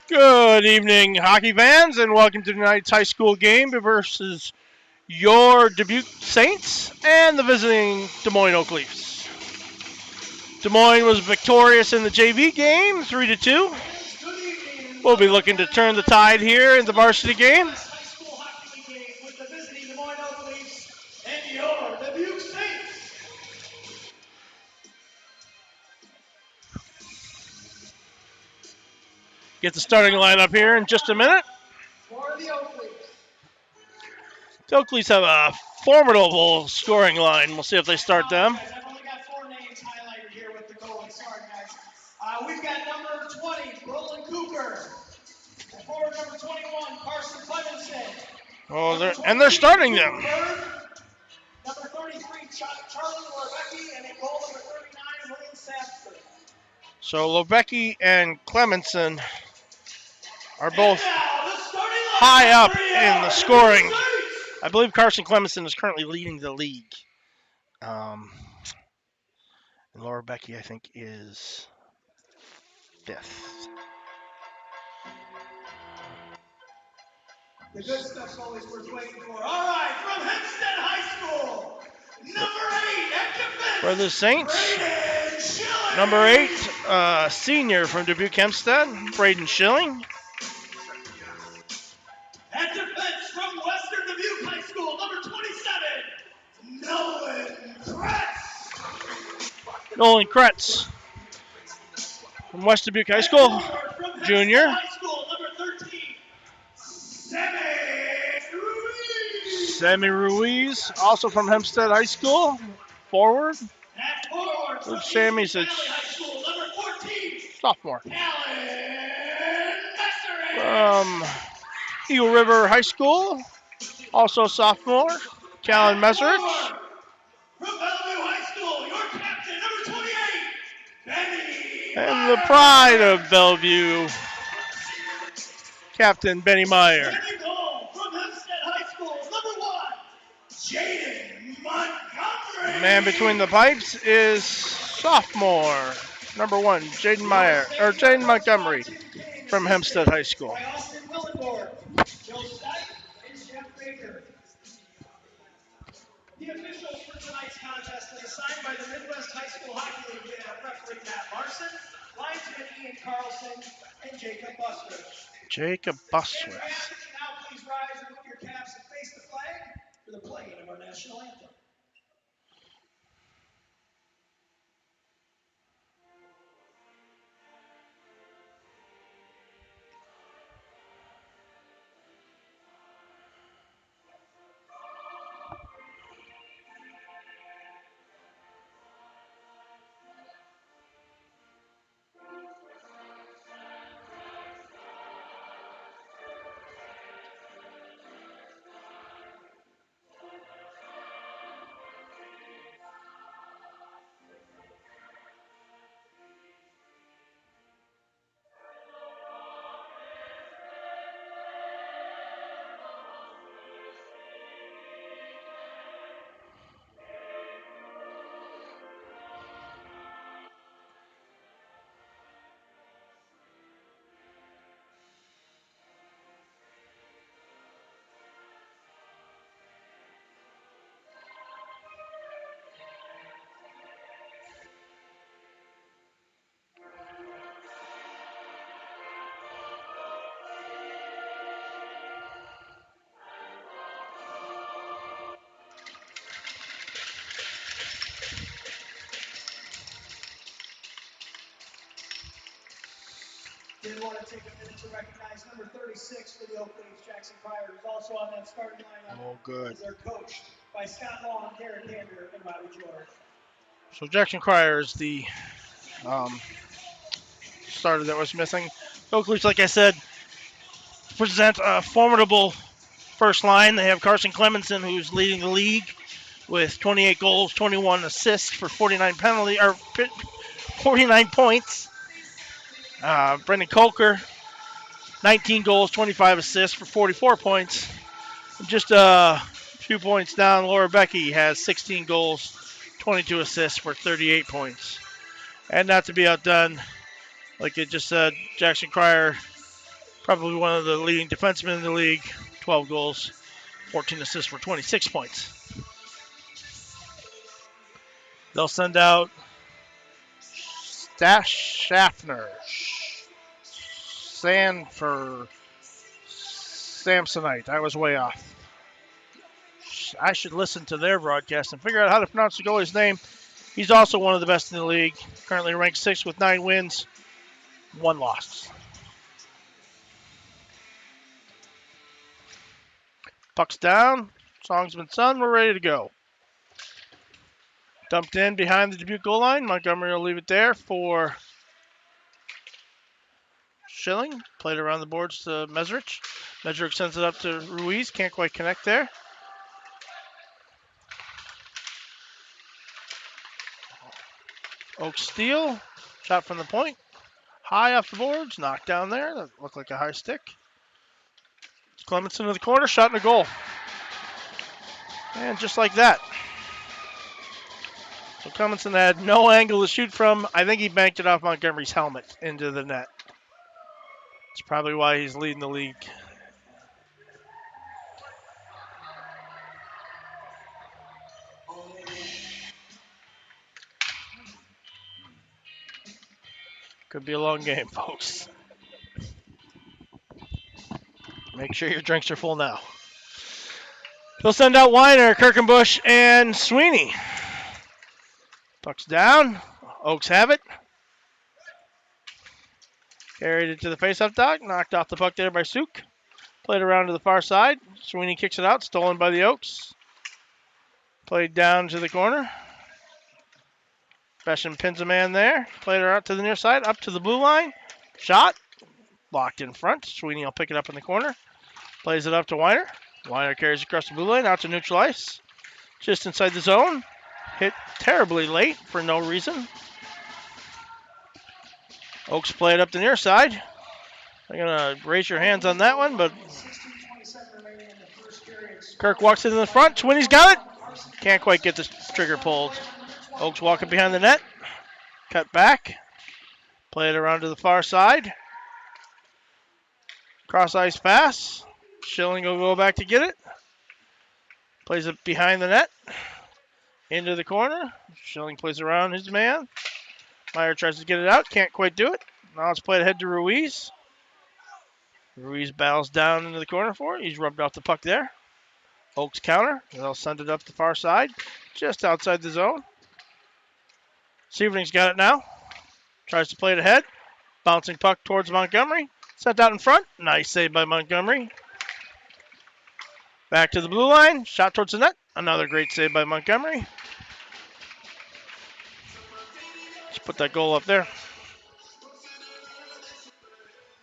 Good evening, hockey fans, and welcome to tonight's high school game versus your Dubuque Saints and the visiting Des Moines Oak Leafs. Des Moines was victorious in the JV game, 3-2. We'll be looking to turn the tide here in the varsity game. Get the starting lineup here in just a minute. The Oak Leafs have a formidable scoring line. We'll see if they start them. I've only got four names highlighted here with the goalies. Sorry, guys. We've got number 20, Roland Cooper. Forward number 21, Carson Clemenson. They're starting them. Number 33, Charlie Lorbecki, and in goal number 39, William Sanford. So Lobecki and Clemenson are both high up in the scoring. I believe Carson Clemenson is currently leading the league. And Laura Becky, I think, is fifth. The good stuff's always worth waiting for. All right, from Hempstead High School, number 8 at defense. For the Saints, number 8, senior from Dubuque Hempstead, Braden Schilling. At defense from Western Dubuque High School, number 27, Nolan Kretz. Nolan Kretz from West Dubuque High School, junior. High School, number 13, Sammy Ruiz, also from Hempstead High School, forward. Sammy's a sophomore. From Eagle River High School, also sophomore, Callan Messerich. From Bellevue High School, your captain, number 28, Benny And the pride of Bellevue, Captain Benny Meyer. From Hempstead High School, number 1, Jaden Montgomery. The man between the pipes is sophomore, number 1, Jaden Montgomery from Hempstead High School. The officials for tonight's contest are assigned by the Midwest High School Hockey League referee Matt Larson, linesman Ian Carlson, and Jacob Buswith. Jacob Buswith. Now please rise and put your caps and face the flag for the playing of our national anthem. Did want to take a minute to recognize number 36 for the Oak Leafs, Jackson Pryor, who's also on that starting lineup. Oh, good. They're coached by Scott Long, Garrett Gander, and Bobby George. So Jackson Cryer is the starter that was missing. Oak Leafs, like I said, present a formidable first line. They have Carson Clemenson, who's leading the league with 28 goals, 21 assists for 49 points. Brendan Kolker, 19 goals, 25 assists for 44 points. Just a few points down, Laura Becky has 16 goals, 22 assists for 38 points. And not to be outdone, like it just said, Jackson Cryer Probably one of the leading defensemen in the league. 12 goals, 14 assists for 26 points. They'll send out Stash Schaffner, Sanford, Samsonite. I was way off. I should listen to their broadcast and figure out how to pronounce the goalie's name. He's also one of the best in the league. Currently ranked 6th with 9 wins, 1 loss. Puck's down. Song's been sung. We're ready to go. Dumped in behind the Dubuque goal line. Montgomery will leave it there for Schilling. Played around the boards to Mesrich. Mesrich sends it up to Ruiz. Can't quite connect there. Oak steal. Shot from the point. High off the boards. Knocked down there. That looked like a high stick. Clemenson to the corner. Shot and a goal. And just like that. So Clemenson had no angle to shoot from. I think he banked it off Montgomery's helmet into the net. That's probably why he's leading the league. Could be a long game, folks. Make sure your drinks are full now. He'll send out Weiner, Kirkenbush, and Sweeney. Puck's down. Oaks have it. Carried it to the faceoff dot. Knocked off the puck there by Suk. Played around to the far side. Sweeney kicks it out. Stolen by the Oaks. Played down to the corner. Besham pins a man there. Played her out to the near side. Up to the blue line. Shot. Blocked in front. Sweeney will pick it up in the corner. Plays it up to Weiner. Weiner carries across the blue line. Out to neutral ice. Just inside the zone. Hit terribly late for no reason. Oaks play it up the near side. They're going to raise your hands on that one, but Kirk walks into the front. Sweeney's got it. Can't quite get the trigger pulled. Oaks walking behind the net. Cut back. Play it around to the far side. Cross ice pass. Schilling will go back to get it. Plays it behind the net. Into the corner. Schilling plays around his man. Meyer tries to get it out. Can't quite do it. Now it's played ahead to Ruiz. Ruiz battles down into the corner for it. He's rubbed off the puck there. Oaks counter. They'll send it up the far side. Just outside the zone. Sieverning's got it now. Tries to play it ahead. Bouncing puck towards Montgomery. Sent out in front. Nice save by Montgomery. Back to the blue line. Shot towards the net. Another great save by Montgomery. Let's put that goal up there.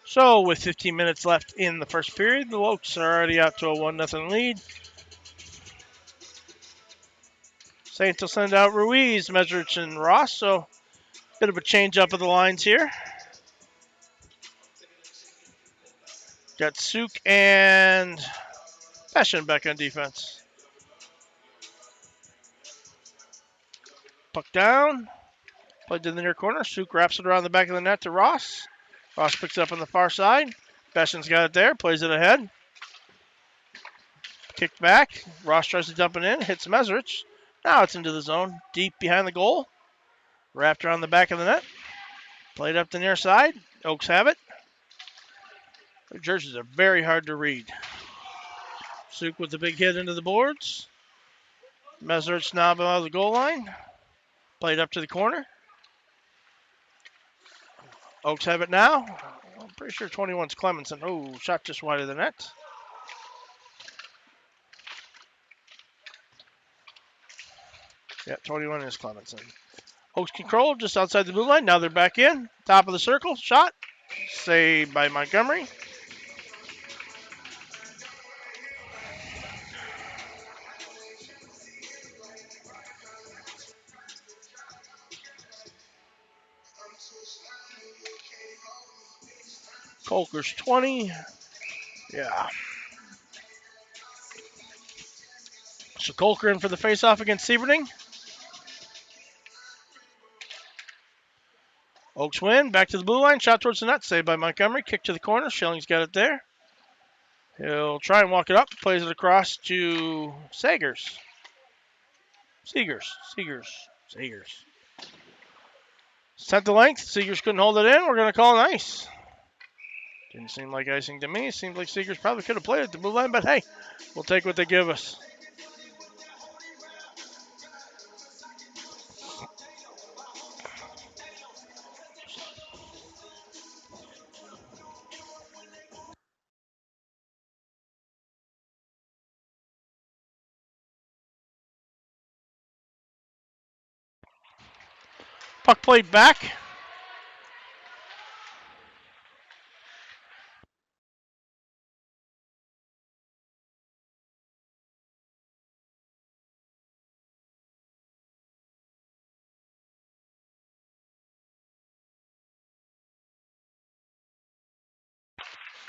So with 15 minutes left in the first period, the Oaks are already out to a 1-0 lead. Saints will send out Ruiz, Mesrich, and Ross. So bit of a change up of the lines here. Got Suk and Passion back on defense. Puck down. Played to the near corner. Suk wraps it around the back of the net to Ross. Ross picks it up on the far side. Passion's got it there. Plays it ahead. Kicked back. Ross tries to dump it in. Hits Mesrich. Now it's into the zone. Deep behind the goal. Wrapped around the back of the net. Played up the near side. Oaks have it. Their jerseys are very hard to read. Suk with the big hit into the boards. Mesrich now out of the goal line. Played up to the corner. Oaks have it now. I'm pretty sure 21's Clemenson. Oh, shot just wide of the net. Yeah, 21 is Clemenson. Oaks control just outside the blue line. Now they're back in. Top of the circle. Shot. Saved by Montgomery. Colker's 20. Yeah. So Colker in for the faceoff against Sieberting. Oaks win. Back to the blue line. Shot towards the net. Saved by Montgomery. Kick to the corner. Schilling's got it there. He'll try and walk it up. Plays it across to Sagers. Sagers. Sent the length. Seegers couldn't hold it in. We're going to call an ice. Didn't seem like icing to me. Seemed like Seegers probably could have played at the blue line, but hey, we'll take what they give us. Puck played back.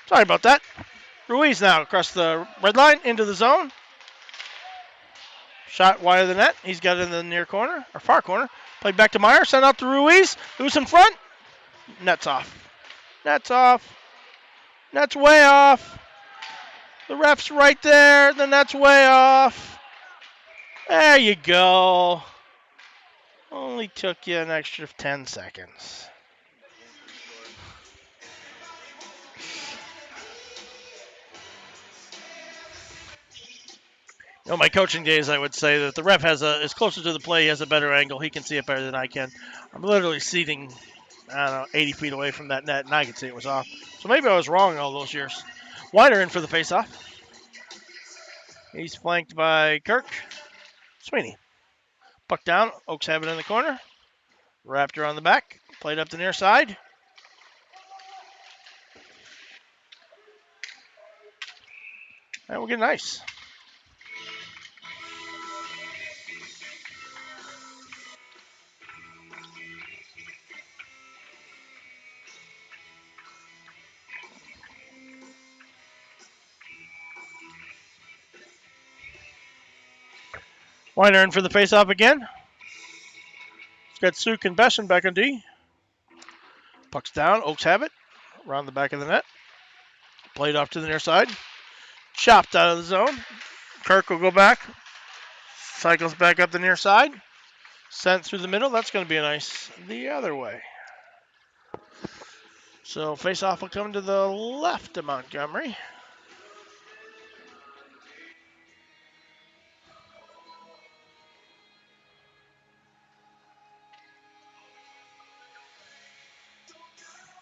Sorry about that. Ruiz now across the red line into the zone. Shot wide of the net. He's got it in the near corner, or far corner. Played back to Meyer. Sent out to Ruiz. Who's in front? Net's off. Net's off. Net's way off. The ref's right there. The net's way off. There you go. Only took you an extra 10 seconds. You know, my coaching days, I would say that the ref is closer to the play. He has a better angle. He can see it better than I can. I'm literally seating, 80 feet away from that net, and I could see it was off. So maybe I was wrong all those years. Weiner in for the faceoff. He's flanked by Kirk. Sweeney. Puck down. Oaks have it in the corner. Raptor on the back. Played up the near side. And we'll get nice. Weiner in for the faceoff again. He's got Suk and Besson back on D. Puck's down. Oaks have it. Around the back of the net. Played off to the near side. Chopped out of the zone. Kirk will go back. Cycles back up the near side. Sent through the middle. That's going to be a nice the other way. So face-off will come to the left of Montgomery.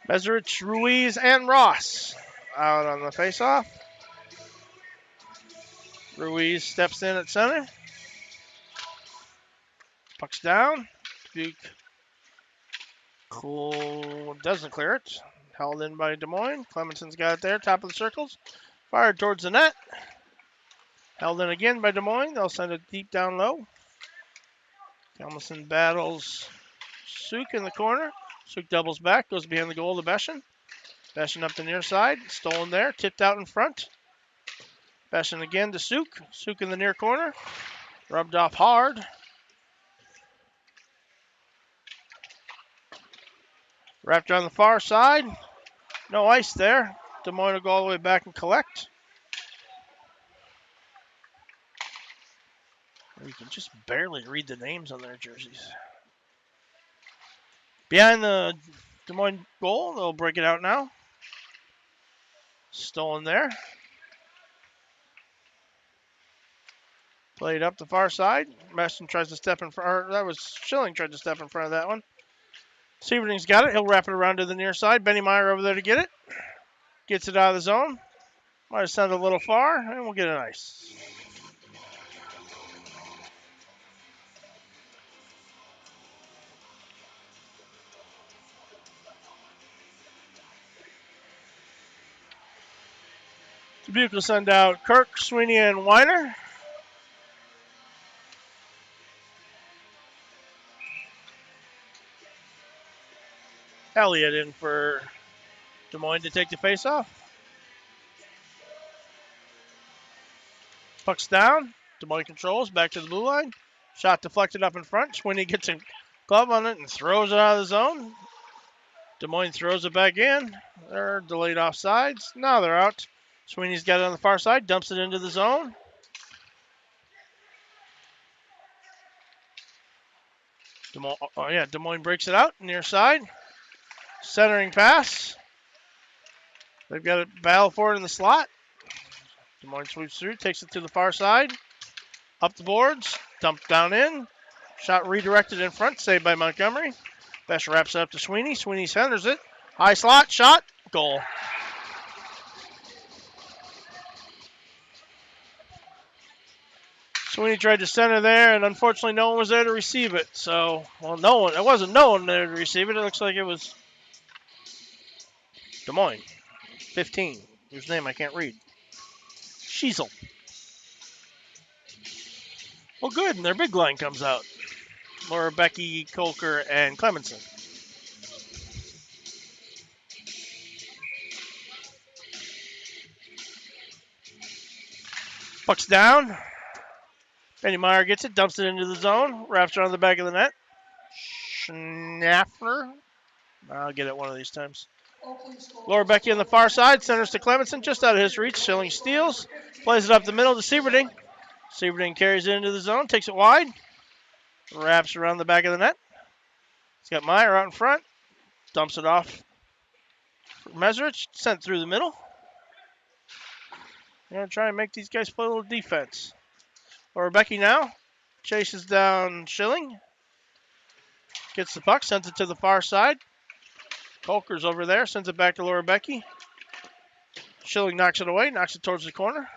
Meserich, Ruiz, and Ross out on the face-off. Ruiz steps in at center. Puck's down. Duke doesn't clear it. Held in by Des Moines. Clemenson's got it there. Top of the circles. Fired towards the net. Held in again by Des Moines. They'll send it deep down low. Clemmenson battles Suk in the corner. Suk doubles back. Goes behind the goal to Besson. Besson up the near side. Stolen there. Tipped out in front. Besson again to Suk. Suk in the near corner. Rubbed off hard. Wrapped on the far side. No ice there. Des Moines will go all the way back and collect. You can just barely read the names on their jerseys. Behind the Des Moines goal, they'll break it out now. Stolen there. Played up the far side. Meston tries to step in front. That was Schilling tried to step in front of that one. Sieverding's got it. He'll wrap it around to the near side. Benny Meyer over there to get it. Gets it out of the zone. Might have sent it a little far, and we'll get an ice. Dubuque will send out Kirk, Sweeney, and Weiner. Elliott in for Des Moines to take the face-off. Puck's down. Des Moines controls. Back to the blue line. Shot deflected up in front. Sweeney gets a glove on it and throws it out of the zone. Des Moines throws it back in. They're delayed offsides. Now they're out. Sweeney's got it on the far side, dumps it into the zone. Des Moines breaks it out, near side. Centering pass. They've got a battle for it in the slot. Des Moines sweeps through, takes it to the far side. Up the boards, dumped down in. Shot redirected in front, saved by Montgomery. Besh wraps it up to Sweeney. Sweeney centers it. High slot, shot, goal. Sweeney tried to center there, and unfortunately no one was there to receive it. So, it wasn't no one there to receive it. It looks like it was Des Moines, 15, whose name I can't read. Sheasel. Well, good, and their big line comes out. Laura, Becky, Kolker, and Clemenson. Puck's down. Benny Meyer gets it, dumps it into the zone, wraps around the back of the net. Schnaffner. I'll get it one of these times. Laura Becky on the far side, centers to Clemenson, just out of his reach. Schilling steals, plays it up the middle to Sieverding. Sieverding carries it into the zone, takes it wide, wraps around the back of the net. He's got Meyer out in front, dumps it off for Meserich, sent through the middle. They're going to try and make these guys play a little defense. Laura Becky now chases down Schilling. Gets the puck, sends it to the far side. Kolker's over there, sends it back to Laura Becky. Schilling knocks it away, knocks it towards the corner.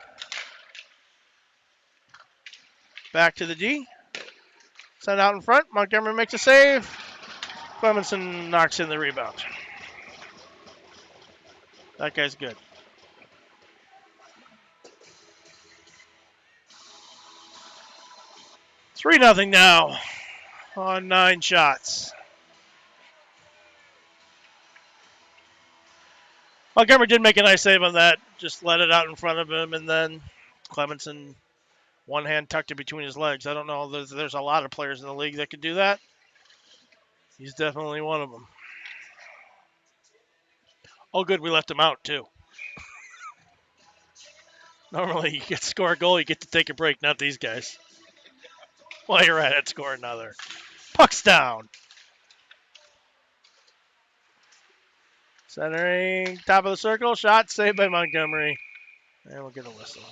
Back to the D. Sent out in front. Montgomery makes a save. Clemenson knocks in the rebound. That guy's good. Three 0 now on 9 shots. Montgomery did make a nice save on that. Just let it out in front of him, and then Clemenson one hand tucked it between his legs. I don't know. There's a lot of players in the league that could do that. He's definitely one of them. Oh, good, we left him out, too. Normally, you get to score a goal, you get to take a break, not these guys. Well, you're at it, score another. Puck's down. Centering, top of the circle, shot saved by Montgomery. And we'll get a whistle.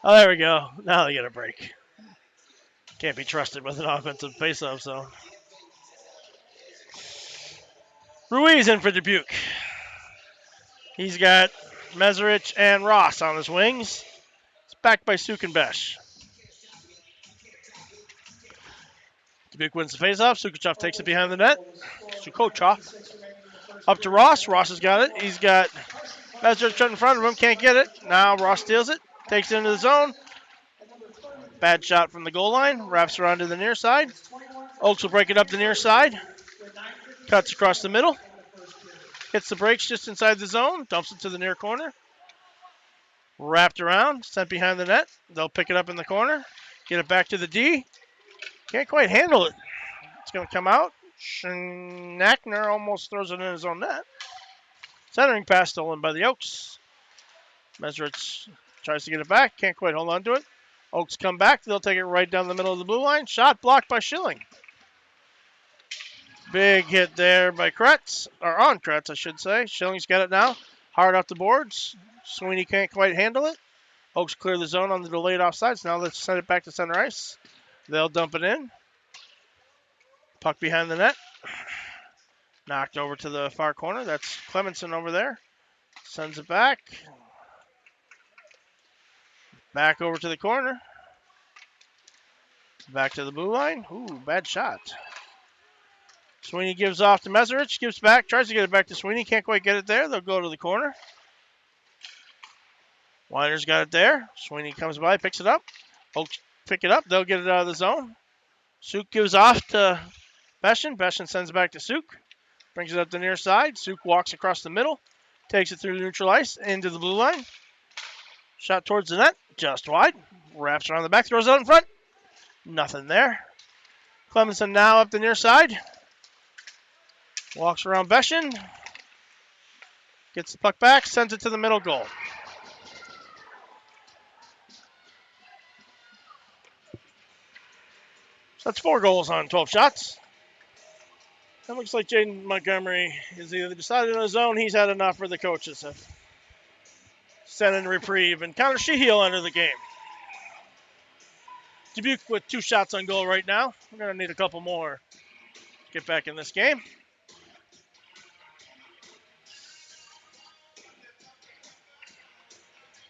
Oh, there we go. Now they get a break. Can't be trusted with an offensive faceoff zone. Ruiz in for Dubuque. He's got Meserich and Ross on his wings. It's backed by Suk and Besh. Dubuque wins the faceoff. Sukuchov takes it behind the net. Sukuchov. Up to Ross. Ross has got it. He's got Meserich in front of him. Can't get it. Now Ross steals it. Takes it into the zone. Bad shot from the goal line. Wraps around to the near side. Oaks will break it up the near side. Cuts across the middle. Hits the brakes just inside the zone. Dumps it to the near corner. Wrapped around. Sent behind the net. They'll pick it up in the corner. Get it back to the D. Can't quite handle it. It's going to come out. Schnackner almost throws it in his own net. Centering pass stolen by the Oaks. Meserich tries to get it back. Can't quite hold on to it. Oaks come back. They'll take it right down the middle of the blue line. Shot blocked by Schilling. Big hit there by Kretz, or on Kretz, I should say. Schilling's got it now. Hard off the boards. Sweeney can't quite handle it. Oaks clear the zone on the delayed offsides. Now let's send it back to center ice. They'll dump it in. Puck behind the net. Knocked over to the far corner. That's Clemenson over there. Sends it back. Back over to the corner. Back to the blue line. Ooh, bad shot. Sweeney gives off to Meserich, gives back, tries to get it back to Sweeney, can't quite get it there. They'll go to the corner. Weiner's got it there. Sweeney comes by, picks it up. Oaks pick it up. They'll get it out of the zone. Suk gives off to Beshin. Beshin sends it back to Suk. Brings it up the near side. Suk walks across the middle. Takes it through the neutral ice into the blue line. Shot towards the net. Just wide. Wraps around the back. Throws it out in front. Nothing there. Clemson now up the near side. Walks around Beshin. Gets the puck back, sends it to the middle goal. So that's 4 goals on 12 shots. It looks like Jaden Montgomery is either decided on his own, he's had enough, or the coaches have sent in a reprieve. And Connor Sheehill under the game. Dubuque with 2 shots on goal right now. We're going to need a couple more to get back in this game.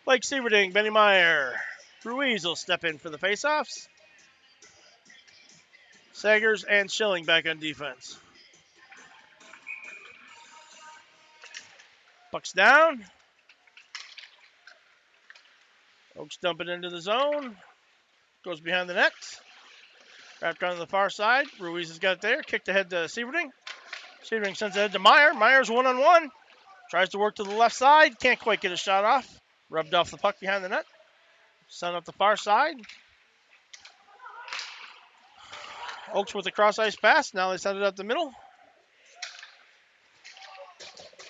Blake Sieverding, Benny Meyer. Ruiz will step in for the faceoffs. Sagers and Schilling back on defense. Puck's down. Oaks dump it into the zone. Goes behind the net. Wrapped around to the far side. Ruiz has got it there. Kicked ahead to Sieverding. Sieverding sends it ahead to Meyer. Meyer's one-on-one. Tries to work to the left side. Can't quite get a shot off. Rubbed off the puck behind the net. Sent up the far side. Oaks with a cross-ice pass. Now they send it up the middle.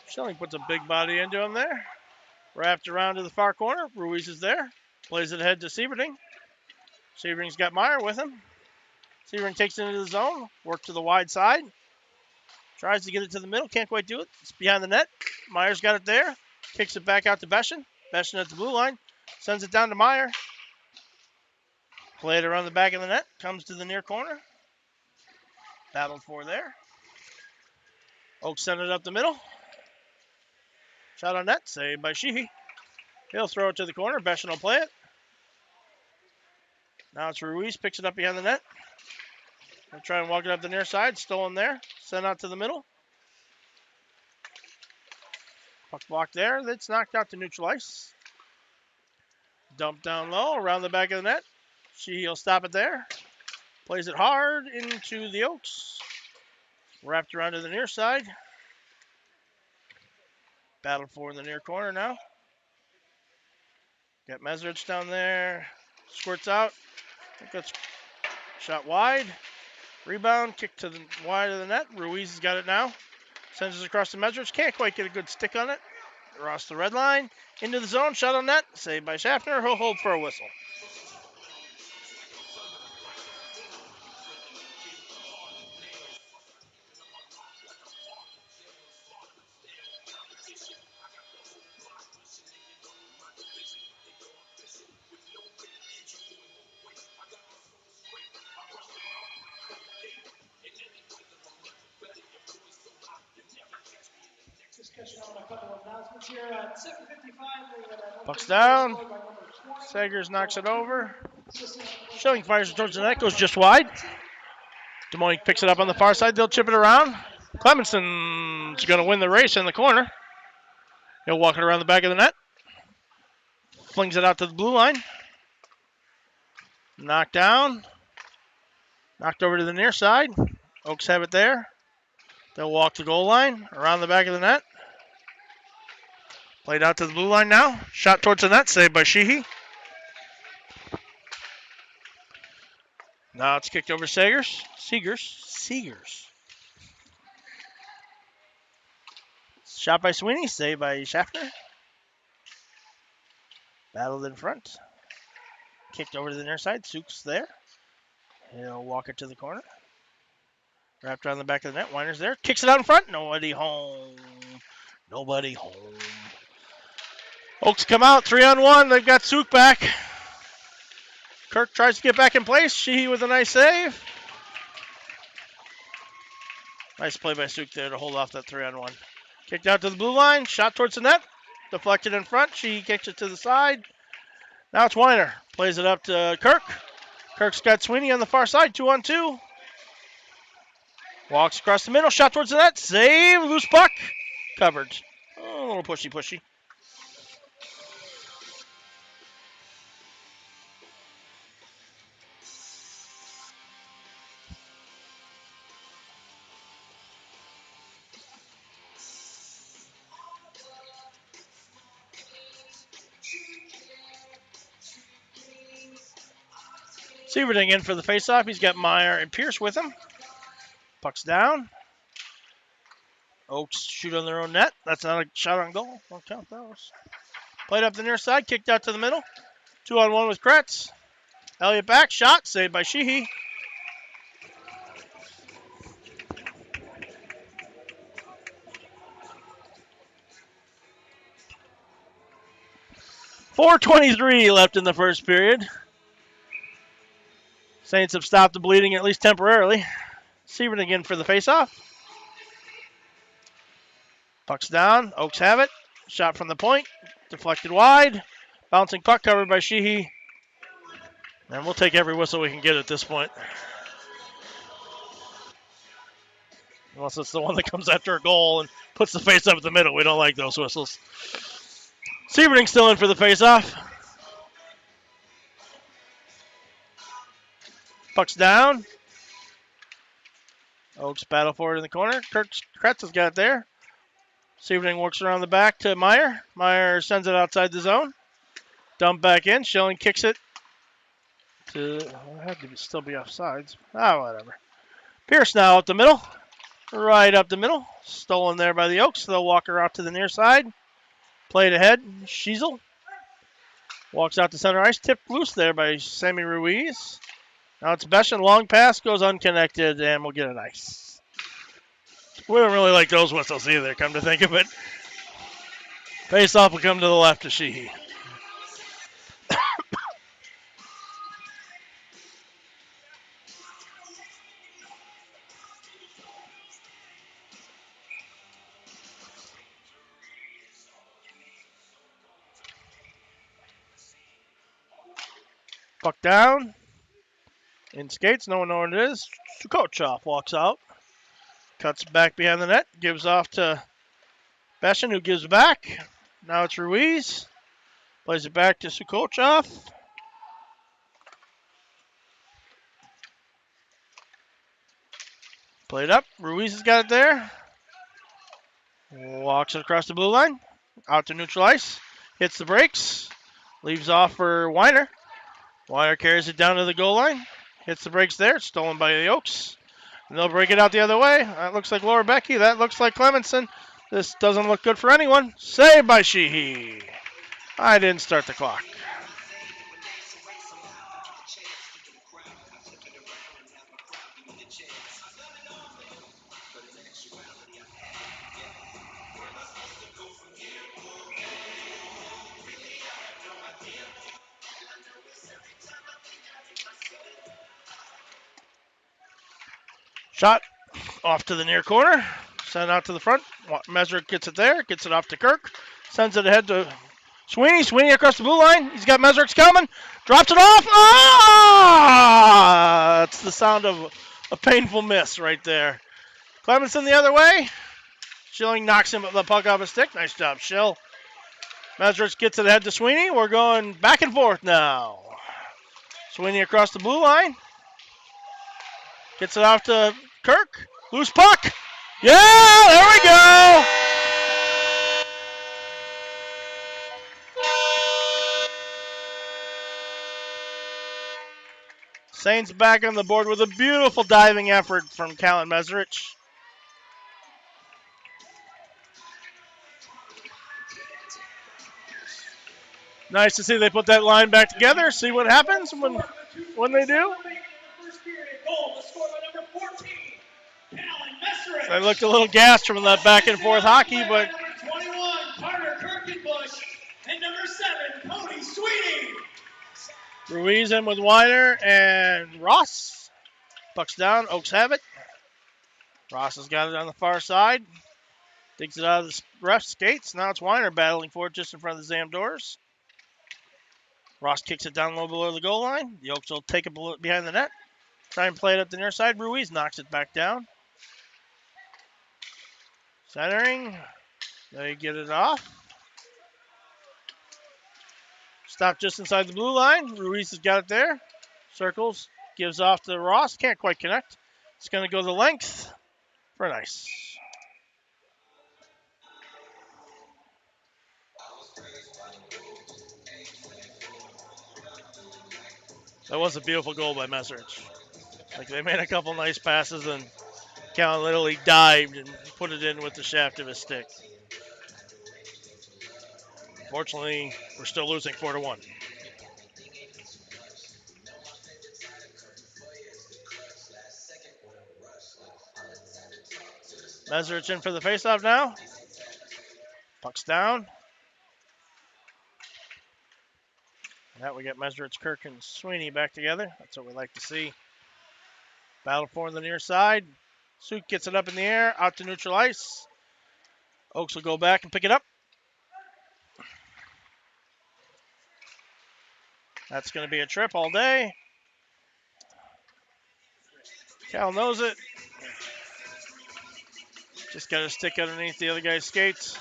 Schilling puts a big body into him there. Wrapped around to the far corner. Ruiz is there. Plays it ahead to Sieverding. Sieverding's got Meyer with him. Sieverding takes it into the zone. Work to the wide side. Tries to get it to the middle. Can't quite do it. It's behind the net. Meyer's got it there. Kicks it back out to Beshin. Beshin at the blue line. Sends it down to Meyer. Play it around the back of the net. Comes to the near corner. Battled for there. Oaks sent it up the middle. Shot on net. Saved by Sheehy. He'll throw it to the corner. Beshin will play it. Now it's Ruiz. Picks it up behind the net. They'll try and walk it up the near side. Stolen there. Sent out to the middle. Puck blocked there. That's knocked out to neutral ice. Dumped down low around the back of the net. Sheehy'll stop it there. Plays it hard into the Oaks. Wrapped around to the near side. Battle for the near corner now. Got Mesrich down there. Squirts out. I think that's shot wide. Rebound. Kick to the wide of the net. Ruiz has got it now. Sends it across to Mesrich. Can't quite get a good stick on it. Across the red line. Into the zone. Shot on net. Saved by Schaffner. He'll hold for a whistle. Puck's down. Sagers knocks it over. Schilling fires it towards the net. Goes just wide. Des Moines picks it up on the far side. They'll chip it around. Clemenson's going to win the race in the corner. He'll walk it around the back of the net. Flings it out to the blue line. Knocked down. Knocked over to the near side. Oaks have it there. They'll walk the goal line around the back of the net. Played out to the blue line now. Shot towards the net. Saved by Sheehy. Now it's kicked over Sagers. Seegers. Shot by Sweeney. Saved by Schaffner. Battled in front. Kicked over to the near side. Sook's there. He'll walk it to the corner. Wrapped around the back of the net. Weiner's there. Kicks it out in front. Nobody home. Oaks come out. 3-on-1. They've got Sook back. Kirk tries to get back in place. Sheehy with a nice save. Nice play by Sook there to hold off that 3-on-1. Kicked out to the blue line. Shot towards the net. Deflected in front. Sheehy kicks it to the side. Now it's Weiner. Plays it up to Kirk. Kirk's got Sweeney on the far side. 2-on-2. Walks across the middle. Shot towards the net. Save. Loose puck. Covered. Oh, a little pushy. Sieverding in for the faceoff. He's got Meyer and Pierce with him. Puck's down. Oaks shoot on their own net. That's not a shot on goal. Don't count those. Played up the near side, kicked out to the middle. 2-on-1 with Kretz. Elliott back, shot, saved by Sheehy. .423 left in the first period. Saints have stopped the bleeding at least temporarily. Sieverding again for the faceoff. Puck's down. Oaks have it. Shot from the point. Deflected wide. Bouncing puck covered by Sheehy. And we'll take every whistle we can get at this point. Unless it's the one that comes after a goal and puts the face up at the middle. We don't like those whistles. Sieverding still in for the faceoff. Puck's down. Oaks battle for it in the corner. Kretz has got it there. Sieverding works around the back to Meyer. Meyer sends it outside the zone. Dump back in. Schilling kicks it to. Well, it had to still be offsides. Whatever. Pierce now up the middle. Right up the middle. Stolen there by the Oaks. They'll walk her out to the near side. Played ahead. Schiesel walks out to center ice. Tipped loose there by Sammy Ruiz. Now it's Beshin. Long pass goes unconnected, and we'll get an ice. We don't really like those whistles either, come to think of it. Face off will come to the left of Sheehy. Puck down. In skates, no one knows what it is. Sukochov walks out. Cuts back behind the net. Gives off to Beshin, who gives back. Now it's Ruiz. Plays it back to Sukochov. Played up. Ruiz has got it there. Walks it across the blue line. Out to neutral ice. Hits the brakes. Leaves off for Weiner. Weiner carries it down to the goal line. Hits the brakes there. Stolen by the Oaks. And they'll break it out the other way. That looks like Laura Becky. That looks like Clemenson. This doesn't look good for anyone. Saved by Sheehy. I didn't start the clock. Shot off to the near corner. Sent out to the front. Mesrick gets it there. Gets it off to Kirk. Sends it ahead to Sweeney. Sweeney across the blue line. He's got Mesrick's coming. Drops it off. Ah! It's the sound of a painful miss right there. Clemenson the other way. Schilling knocks him the puck off his stick. Nice job, Schill. Mesrick gets it ahead to Sweeney. We're going back and forth now. Sweeney across the blue line. Gets it off to Kirk. Loose puck. Yeah, there we go. Saints back on the board with a beautiful diving effort from Callan Mesrich. Nice to see they put that line back together. See what happens when they do. They looked a little gassed from that back and forth hockey, but 21, Carter Kirkenbush, and number 7, Cody Sweeney. Ruiz in with Weiner and Ross. Puck's down. Oaks have it. Ross has got it on the far side. Digs it out of the ref skates. Now it's Weiner battling for it just in front of the Zam doors. Ross kicks it down low below the goal line. The Oaks will take it behind the net. Try and play it up the near side. Ruiz knocks it back down. Centering. They get it off. Stop just inside the blue line. Ruiz has got it there. Circles. Gives off to Ross. Can't quite connect. It's going to go the length for an ice. That was a beautiful goal by Messerich. Like they made a couple nice passes and Callan literally dived and put it in with the shaft of his stick. Fortunately, we're still losing 4-1. Messerich in for the faceoff now. Puck's down. Now we get Messerich, Kirk, and Sweeney back together. That's what we like to see. Battle for on the near side. Suk gets it up in the air, out to neutral ice. Oaks will go back and pick it up. That's going to be a trip all day. Cal knows it. Just got to stick underneath the other guy's skates.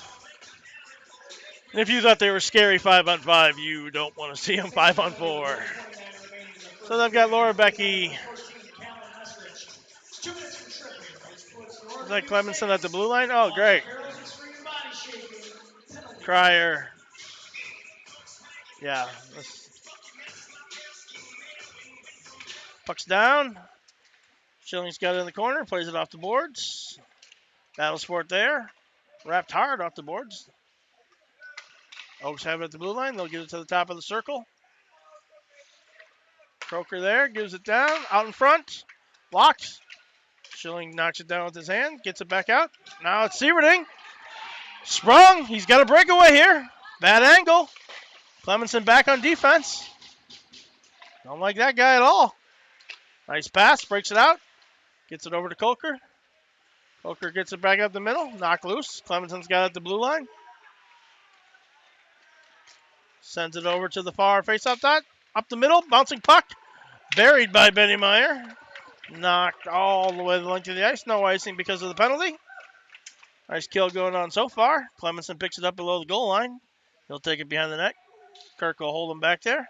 And if you thought they were scary 5-on-5, you don't want to see them 5-on-4. So they've got Laura Becky. Is that Clemenson at the blue line? Oh, great. Cryer. Yeah. Puck's down. Schilling's got it in the corner, plays it off the boards. Battle sport there. Wrapped hard off the boards. Oaks have it at the blue line. They'll get it to the top of the circle. Croker there, gives it down, out in front. Blocked. Schilling knocks it down with his hand, gets it back out. Now it's Sieverding. Sprung. He's got a breakaway here. Bad angle. Clemenson back on defense. Don't like that guy at all. Nice pass, breaks it out. Gets it over to Coker. Coker gets it back up the middle. Knocked loose. Clemenson's got it at the blue line. Sends it over to the far faceoff dot. Up the middle. Bouncing puck. Buried by Benny Meyer. Knocked all the way the length of the ice. No icing because of the penalty. Nice kill going on so far. Clemenson picks it up below the goal line. He'll take it behind the net. Kirk will hold him back there.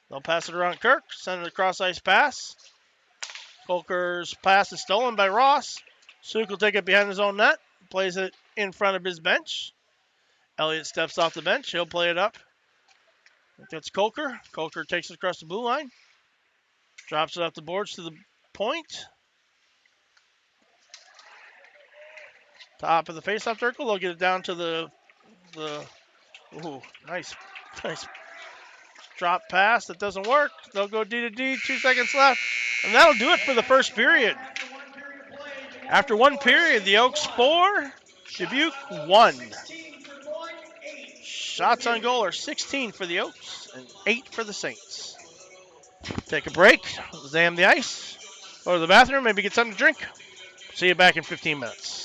They'll pass it around Kirk. Send it across ice pass. Coker's pass is stolen by Ross. Suk will take it behind his own net. Plays it in front of his bench. Elliott steps off the bench. He'll play it up. That's Coker. Coker takes it across the blue line. Drops it off the boards to the point. Top of the faceoff circle. They'll get it down to the ooh, nice drop pass that doesn't work. They'll go D to D. 2 seconds left. And that'll do it for the first period. After one period, the Oaks 4, Dubuque 1. Shots on goal are 16 for the Oaks and 8 for the Saints. Take a break, examine the ice, go to the bathroom, maybe get something to drink. See you back in 15 minutes.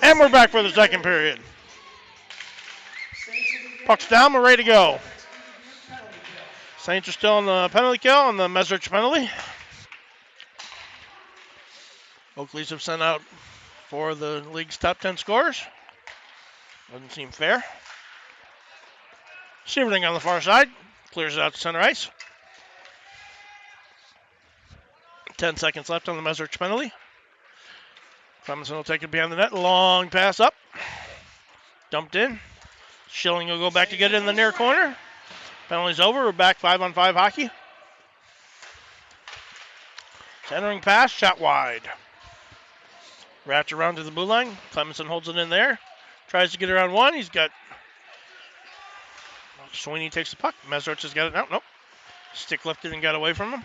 And we're back for the second period. Puck's down, we're ready to go. Saints are still on the penalty kill on the Mesrich penalty. Oakleys have sent out 4 of the league's top 10 scorers. Doesn't seem fair. Severting on the far side. Clears it out to center ice. 10 seconds left on the Mesrich penalty. Clemenson will take it behind the net. Long pass up. Dumped in. Schilling will go back to get it in the near corner. Penalty's over. We're back 5-on-5 hockey. Centering pass. Shot wide. Wrapped around to the blue line. Clemenson holds it in there. Tries to get around one. He's got... Sweeney takes the puck. Mesrich has got it now. Nope. Stick lifted and got away from him.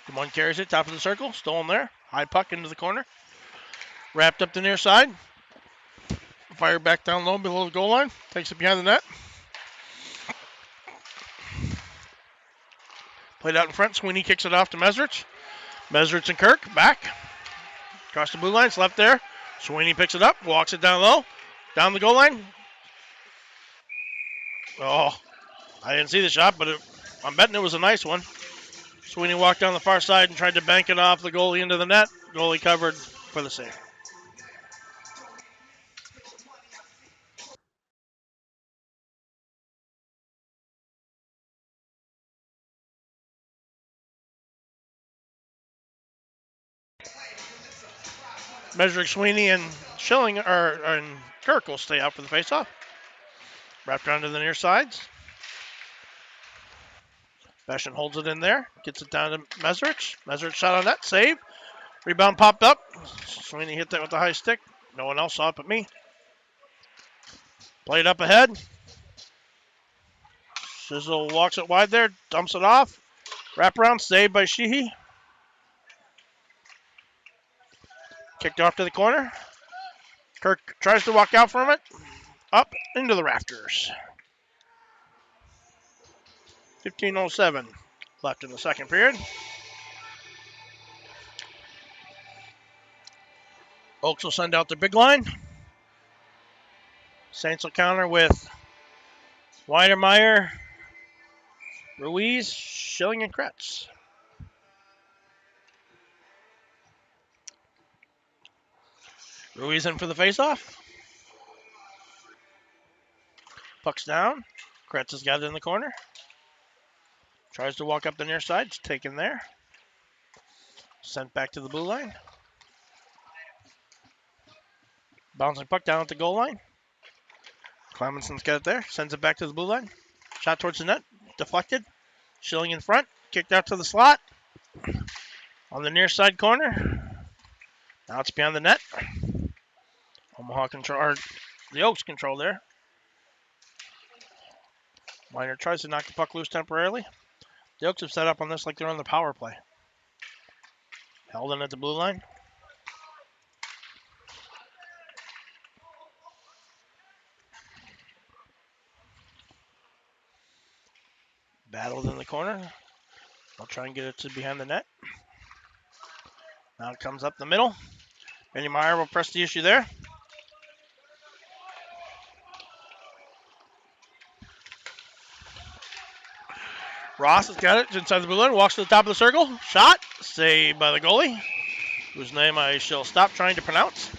Des Moines carries it. Top of the circle. Stolen there. High puck into the corner. Wrapped up the near side. Fired back down low below the goal line. Takes it behind the net. Played out in front. Sweeney kicks it off to Mesrich. Mesrich and Kirk back. Across the blue line. It's left there. Sweeney picks it up. Walks it down low. Down the goal line. Oh, I didn't see the shot, but I'm betting it was a nice one. Sweeney walked down the far side and tried to bank it off the goalie into the net. Goalie covered for the save. Mesrich, Sweeney, and Schilling and Kirk will stay out for the faceoff. Wrapped around to the near sides. Beshin holds it in there. Gets it down to Mesrich. Mesrich shot on net. Save. Rebound popped up. Sweeney hit that with the high stick. No one else saw it but me. Played up ahead. Sizzle walks it wide there. Dumps it off. Wraparound. Saved by Sheehy. Kicked off to the corner. Kirk tries to walk out from it. Up into the rafters. 15:07 left in the second period. Oaks will send out the big line. Saints will counter with Weidermeyer, Ruiz, Schilling, and Kretz. Ruiz in for the faceoff. Puck's down. Kretz has got it in the corner. Tries to walk up the near side. It's taken there. Sent back to the blue line. Bouncing puck down at the goal line. Clemenson's got it there. Sends it back to the blue line. Shot towards the net. Deflected. Schilling in front. Kicked out to the slot. On the near side corner. Now it's behind the net. Omaha control, or the Oaks control there. Miner tries to knock the puck loose temporarily. The Oaks have set up on this like they're on the power play. Held in at the blue line. Battled in the corner. I'll try and get it to behind the net. Now it comes up the middle. Benny Meyer will press the issue there. Ross has got it inside the blue line. Walks to the top of the circle. Shot. Saved by the goalie, whose name I shall stop trying to pronounce.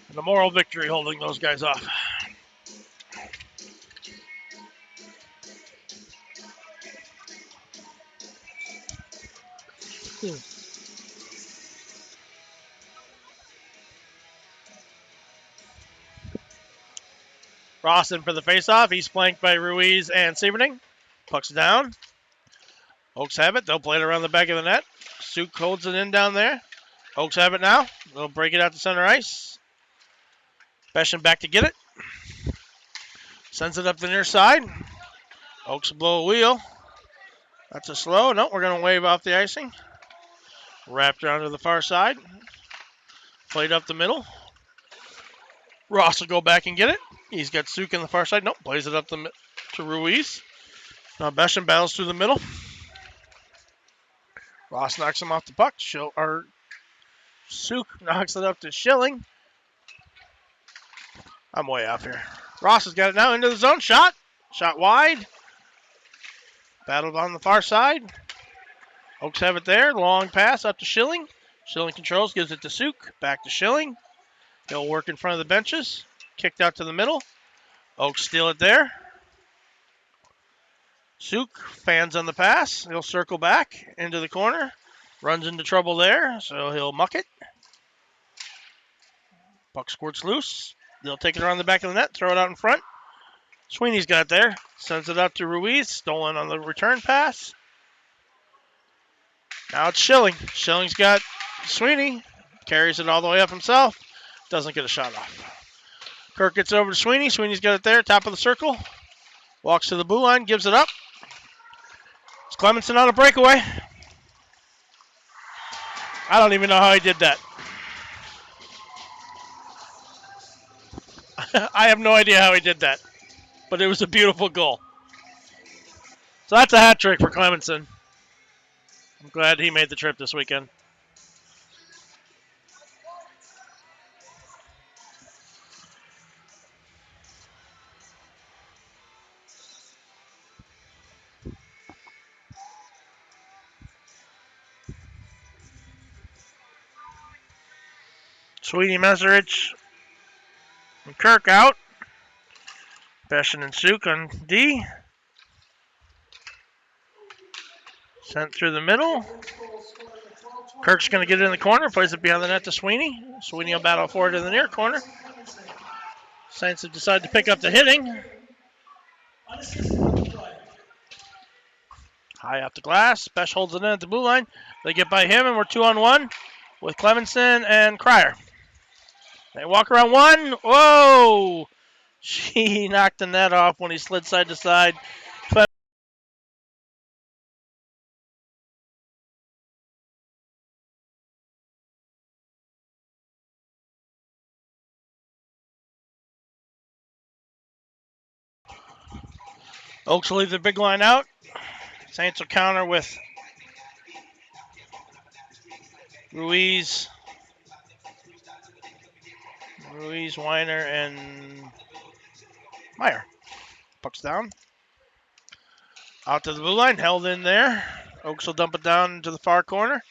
And a moral victory holding those guys off. Ross in for the faceoff. He's flanked by Ruiz and Severning. Puck's down. Oaks have it. They'll play it around the back of the net. Suk holds it in down there. Oaks have it now. They'll break it out to center ice. Beshin back to get it. Sends it up the near side. Oaks blow a wheel. That's a slow. No, we're going to wave off the icing. Wrapped around to the far side. Played up the middle. Ross will go back and get it. He's got Suk in the far side. Nope, plays it up the to Ruiz. Now Besham battles through the middle. Ross knocks him off the puck. Suk knocks it up to Schilling. I'm way off here. Ross has got it now into the zone. Shot wide. Battled on the far side. Oaks have it there. Long pass up to Schilling. Schilling controls, gives it to Suk. Back to Schilling. He'll work in front of the benches. Kicked out to the middle. Oaks steal it there. Suk fans on the pass. He'll circle back into the corner. Runs into trouble there, so he'll muck it. Puck squirts loose. They'll take it around the back of the net, throw it out in front. Sweeney's got it there. Sends it up to Ruiz. Stolen on the return pass. Now it's Schilling. Schilling's got Sweeney. Carries it all the way up himself. Doesn't get a shot off. Kirk gets over to Sweeney. Sweeney's got it there, top of the circle. Walks to the blue line, gives it up. It's Clemenson on a breakaway. I don't even know how he did that. I have no idea how he did that. But it was a beautiful goal. So that's a hat trick for Clemenson. I'm glad he made the trip this weekend. Sweeney, Meserich, and Kirk out. Beshin and Suk on D. Sent through the middle. Kirk's going to get it in the corner. Plays it behind the net to Sweeney. Sweeney will battle forward in the near corner. Saints have decided to pick up the hitting. High off the glass. Besh holds it in at the blue line. They get by him, and we're 2-on-1 with Clemenson and Cryer. They walk around one. Whoa! She knocked the net off when he slid side to side. Oaks will leave the big line out. Saints will counter with Ruiz, Weiner, and Meyer. Puck's down. Out to the blue line, held in there. Oaks will dump it down to the far corner.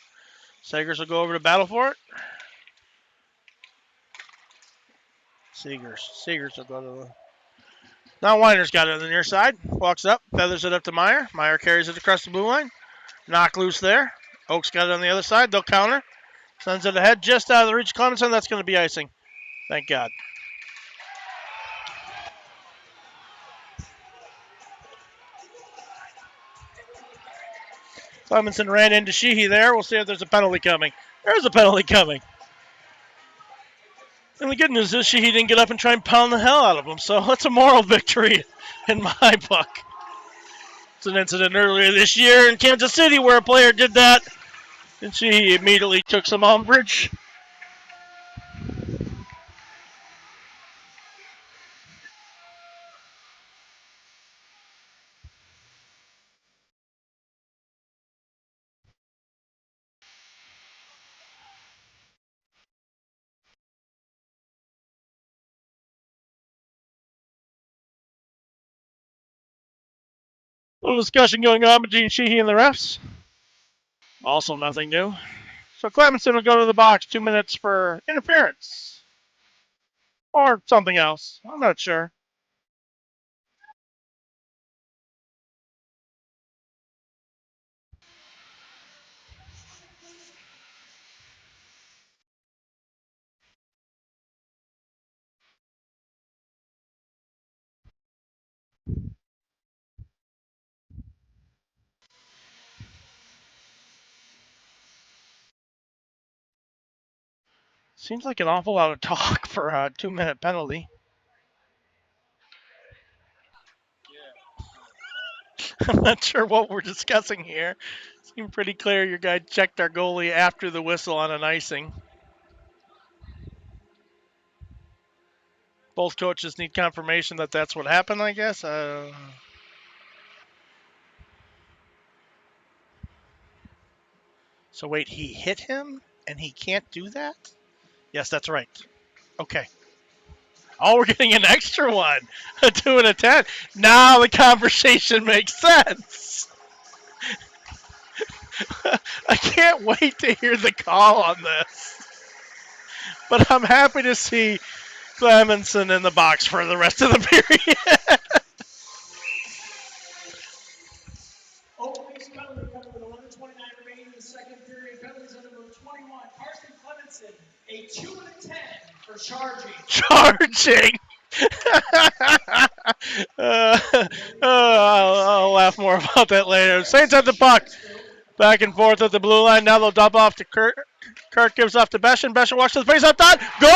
Sagers will go over to battle for it. Segers will go to the... Now Weiner's got it on the near side. Walks up, feathers it up to Meyer. Meyer carries it across the blue line. Knock loose there. Oaks got it on the other side. They'll counter. Sends it ahead just out of the reach of Clemenson. That's going to be icing. Thank God. Clemenson ran into Sheehy there. We'll see if there's a penalty coming. There's a penalty coming. And the good news is Sheehy didn't get up and try and pound the hell out of him. So that's a moral victory in my book. It's an incident earlier this year in Kansas City where a player did that. And Sheehy immediately took some umbrage. A little discussion going on between Sheehy and the refs. Also nothing new. So Clemenson will go to the box 2 minutes for interference. Or something else. I'm not sure. Seems like an awful lot of talk for a 2-minute penalty. I'm not sure what we're discussing here. Seemed pretty clear your guy checked our goalie after the whistle on an icing. Both coaches need confirmation that that's what happened, I guess. So wait, he hit him and he can't do that? Yes, that's right. Okay. Oh, we're getting an extra one. A 2 and a 10. Now the conversation makes sense. I can't wait to hear the call on this. But I'm happy to see Clemenson in the box for the rest of the period. Oak Leafs penalty coming with 11:29 remaining in the second period. Penalties on number 21, Carson Clemenson, a 2 and a 10 for charging. Charging. I'll laugh more about that later. Saints have the puck. Back and forth at the blue line. Now they'll dump off to Kurt. Kurt gives off to Beshin. Beshin walks to the face-off dot. Goal!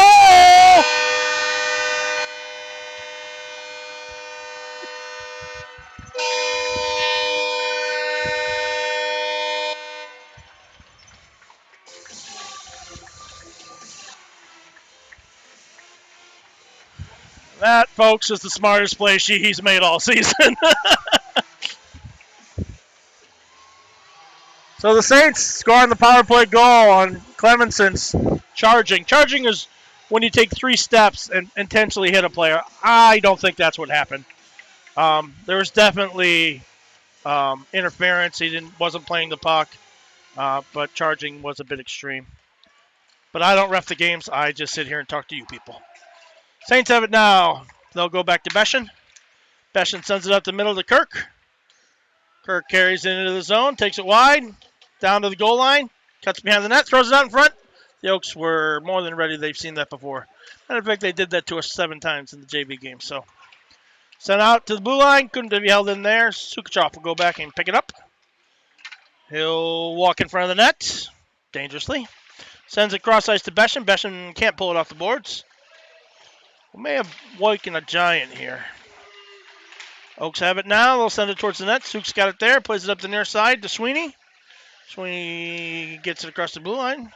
That, folks, is the smartest play he's made all season. So the Saints score on the power play goal on Clemenson's charging. Charging is when you take 3 steps and intentionally hit a player. I don't think that's what happened. There was definitely interference. He wasn't playing the puck, but charging was a bit extreme. But I don't ref the games. I just sit here and talk to you people. Saints have it now. They'll go back to Beshin. Beshin sends it up the middle to Kirk. Kirk carries it into the zone, takes it wide, down to the goal line, cuts behind the net, throws it out in front. The Oaks were more than ready. They've seen that before. Matter of fact, they did that to us 7 times in the JV game. So sent out to the blue line, couldn't be held in there. Sukachov will go back and pick it up. He'll walk in front of the net, dangerously. Sends it cross ice to Beshin. Beshin can't pull it off the boards. We may have woken a giant here. Oaks have it now. They'll send it towards the net. Sook's got it there. Plays it up the near side to Sweeney. Sweeney gets it across the blue line.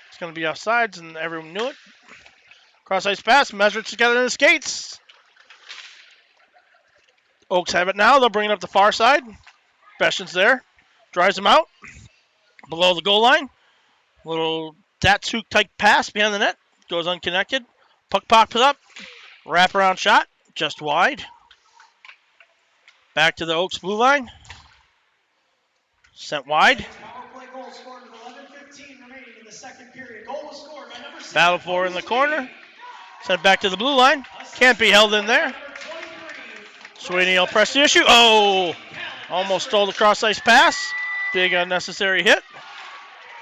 It's going to be offsides, and everyone knew it. Cross ice pass. Measures together in the skates. Oaks have it now. They'll bring it up the far side. Beshin's there. Drives him out. Below the goal line. Little Datsuk type pass behind the net. Goes unconnected. Puck pops up. Wraparound shot. Just wide. Back to the Oaks blue line. Sent wide. Power play goal scored with 11:15 remaining in the second period. Goal was scored by number 7. Battle for in the corner. Sent back to the blue line. Can't be held in there. Sweeney will press the issue. Oh! Almost stole the cross ice pass. Big unnecessary hit.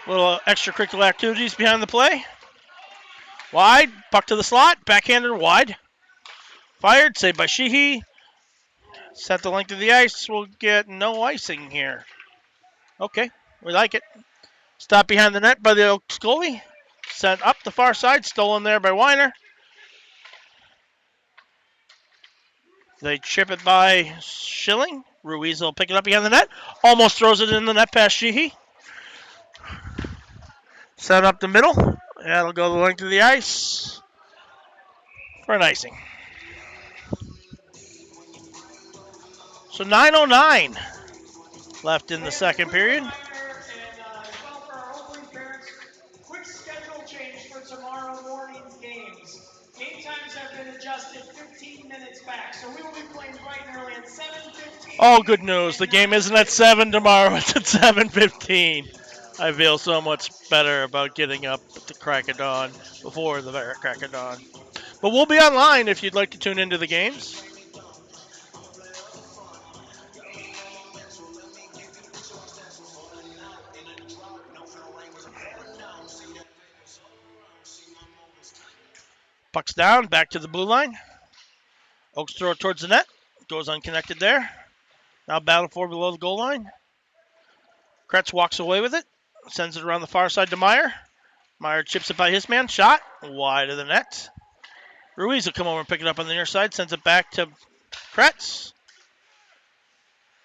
Little extracurricular activities behind the play. Wide. Puck to the slot. Backhander wide. Fired. Saved by Sheehy. Set the length of the ice. We'll get no icing here. Okay. We like it. Stop behind the net by the Oaks goalie. Sent up the far side. Stolen there by Weiner. They chip it by Schilling. Ruiz will pick it up behind the net. Almost throws it in the net past Sheehy. Set up the middle. That'll go the length of the ice for an icing. So 9:09 left in the second period. Quick schedule change for tomorrow morning's games. Game times have been adjusted 15 minutes back, so we will be playing bright and early at 7:15. Oh, good news. The game isn't at 7 tomorrow. It's at 7:15. I feel so much better about getting up at the crack of dawn before the crack of dawn. But we'll be online if you'd like to tune into the games. Puck's down, back to the blue line. Oaks throw it towards the net. Goes unconnected there. Now battle for below the goal line. Kretz walks away with it. Sends it around the far side to Meyer. Meyer chips it by his man. Shot. Wide of the net. Ruiz will come over and pick it up on the near side. Sends it back to Kretz.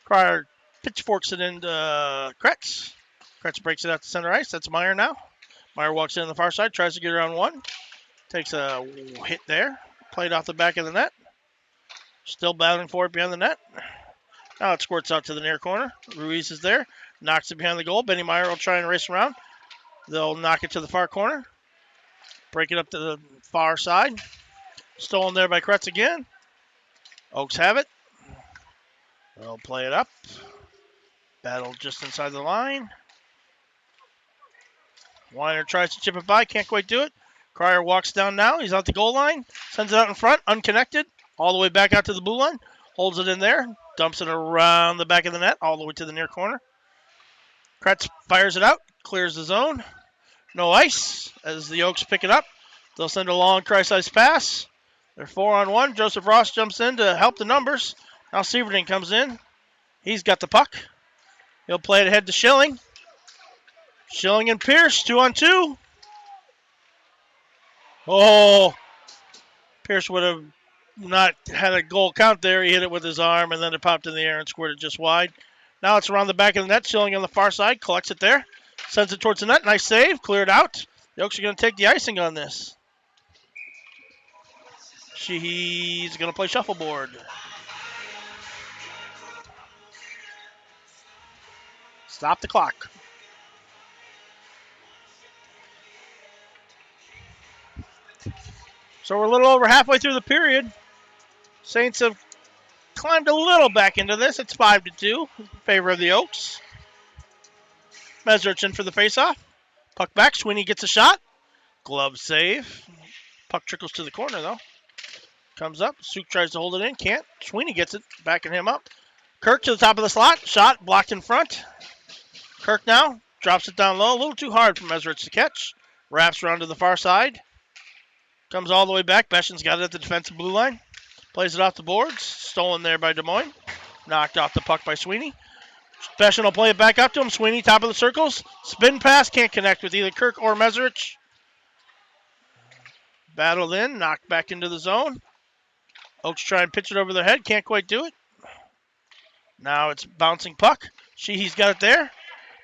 Cryer pitchforks it into Kretz. Kretz breaks it out to center ice. That's Meyer now. Meyer walks in on the far side. Tries to get around one. Takes a hit there. Played off the back of the net. Still battling for it behind the net. Now it squirts out to the near corner. Ruiz is there. Knocks it behind the goal. Benny Meyer will try and race around. They'll knock it to the far corner. Break it up to the far side. Stolen there by Kretz again. Oaks have it. They'll play it up. Battle just inside the line. Weiner tries to chip it by. Can't quite do it. Cryer walks down now. He's out the goal line. Sends it out in front. Unconnected. All the way back out to the blue line. Holds it in there. Dumps it around the back of the net. All the way to the near corner. Kretz fires it out. Clears the zone. No ice as the Oaks pick it up. They'll send a long Kreis pass. They're 4-on-1. Joseph Ross jumps in to help the numbers. Now Severton comes in. He's got the puck. He'll play it ahead to Schilling. Schilling and Pierce, 2-on-2. Oh, Pierce would have not had a goal count there. He hit it with his arm, and then it popped in the air and squirted just wide. Now it's around the back of the net. Schilling on the far side, collects it there. Sends it towards the net. Nice save, cleared out. The Oaks are going to take the icing on this. He's going to play shuffleboard. Stop the clock. So we're a little over halfway through the period. Saints have climbed a little back into this. It's 5-2 in favor of the Oaks. Mesrich in for the faceoff. Puck back. Sweeney gets a shot. Glove save. Puck trickles to the corner, though. Comes up. Suk tries to hold it in. Can't. Sweeney gets it. Backing him up. Kirk to the top of the slot. Shot. Blocked in front. Kirk now. Drops it down low. A little too hard for Mesrich to catch. Wraps around to the far side. Comes all the way back. Beshin's got it at the defensive blue line. Plays it off the boards. Stolen there by Des Moines. Knocked off the puck by Sweeney. Beshin will play it back up to him. Sweeney, top of the circles. Spin pass. Can't connect with either Kirk or Mesrich. Battled in. Knocked back into the zone. Oaks try and pitch it over their head. Can't quite do it. Now it's bouncing puck. Sheehy's got it there.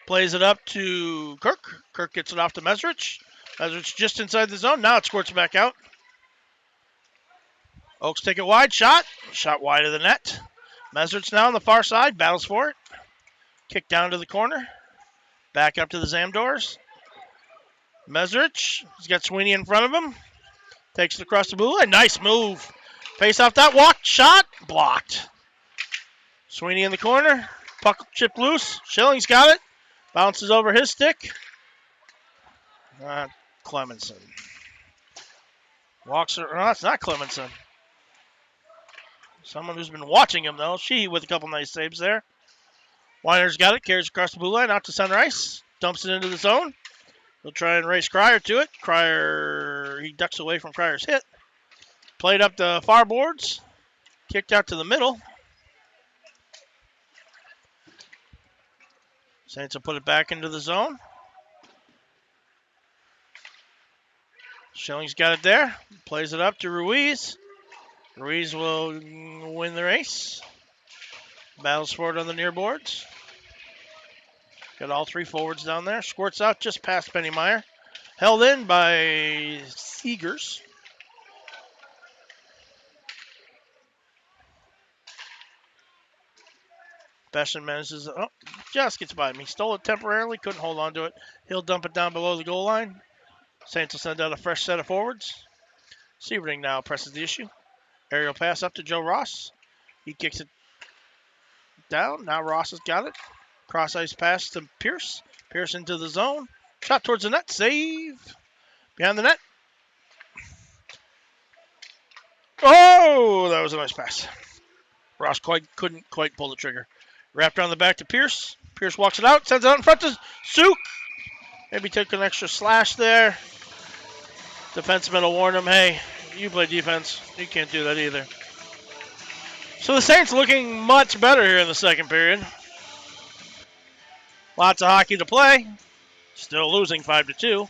Plays it up to Kirk. Kirk gets it off to Mesrich. Mesrich just inside the zone. Now it squirts back out. Oaks take it wide. Shot. Shot wide of the net. Mesrich now on the far side. Battles for it. Kick down to the corner. Back up to the Zamdors. Mesrich. He's got Sweeney in front of him. Takes it across the blue line. Nice move. Face off that walk. Shot. Blocked. Sweeney in the corner. Puck chipped loose. Schilling's got it. Bounces over his stick. Clemenson. Walks her. No, it's not Clemenson. Someone who's been watching him, though. She with a couple nice saves there. Weiner's got it. Carries across the blue line. Out to center ice. Dumps it into the zone. He'll try and race Cryer to it. Cryer, he ducks away from Cryer's hit. Played up the far boards. Kicked out to the middle. Saints will put it back into the zone. Schilling's got it there. Plays it up to Ruiz. Ruiz will win the race. Battles for it on the near boards. Got all three forwards down there. Squirts out just past Benny Meyer. Held in by Seegers. Beshin manages, just gets by him. He stole it temporarily, couldn't hold on to it. He'll dump it down below the goal line. Saints will send out a fresh set of forwards. Severting now presses the issue. Aerial pass up to Joe Ross. He kicks it down. Now Ross has got it. Cross ice pass to Pierce. Pierce into the zone. Shot towards the net. Save. Behind the net. Oh, that was a nice pass. Ross couldn't quite pull the trigger. Wrapped around the back to Pierce. Pierce walks it out. Sends it out in front to Suk. Maybe took an extra slash there. Defenseman will warn him, hey, you play defense. You can't do that either. So the Saints looking much better here in the second period. Lots of hockey to play. Still losing 5-2.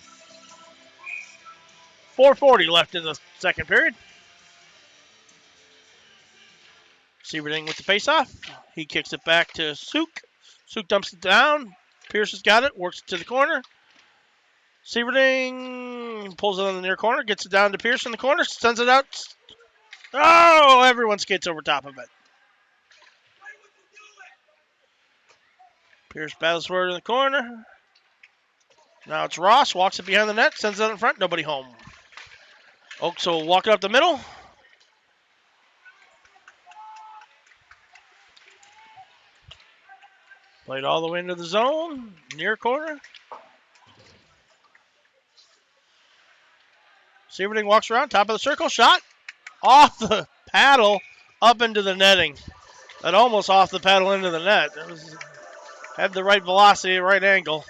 4:40 left in the second period. Severting with the faceoff. He kicks it back to Suk. Suk dumps it down. Pierce has got it. Works it to the corner. Severting pulls it on the near corner. Gets it down to Pierce in the corner. Sends it out. Oh, everyone skates over top of it. Pierce battles for it in the corner. Now it's Ross. Walks it behind the net. Sends it in front. Nobody home. Oaks will walk it up the middle. Played all the way into the zone. Near corner. Sieverding walks around. Top of the circle. Shot. Off the paddle. Up into the netting. That almost off the paddle into the net. Had the right velocity, right angle.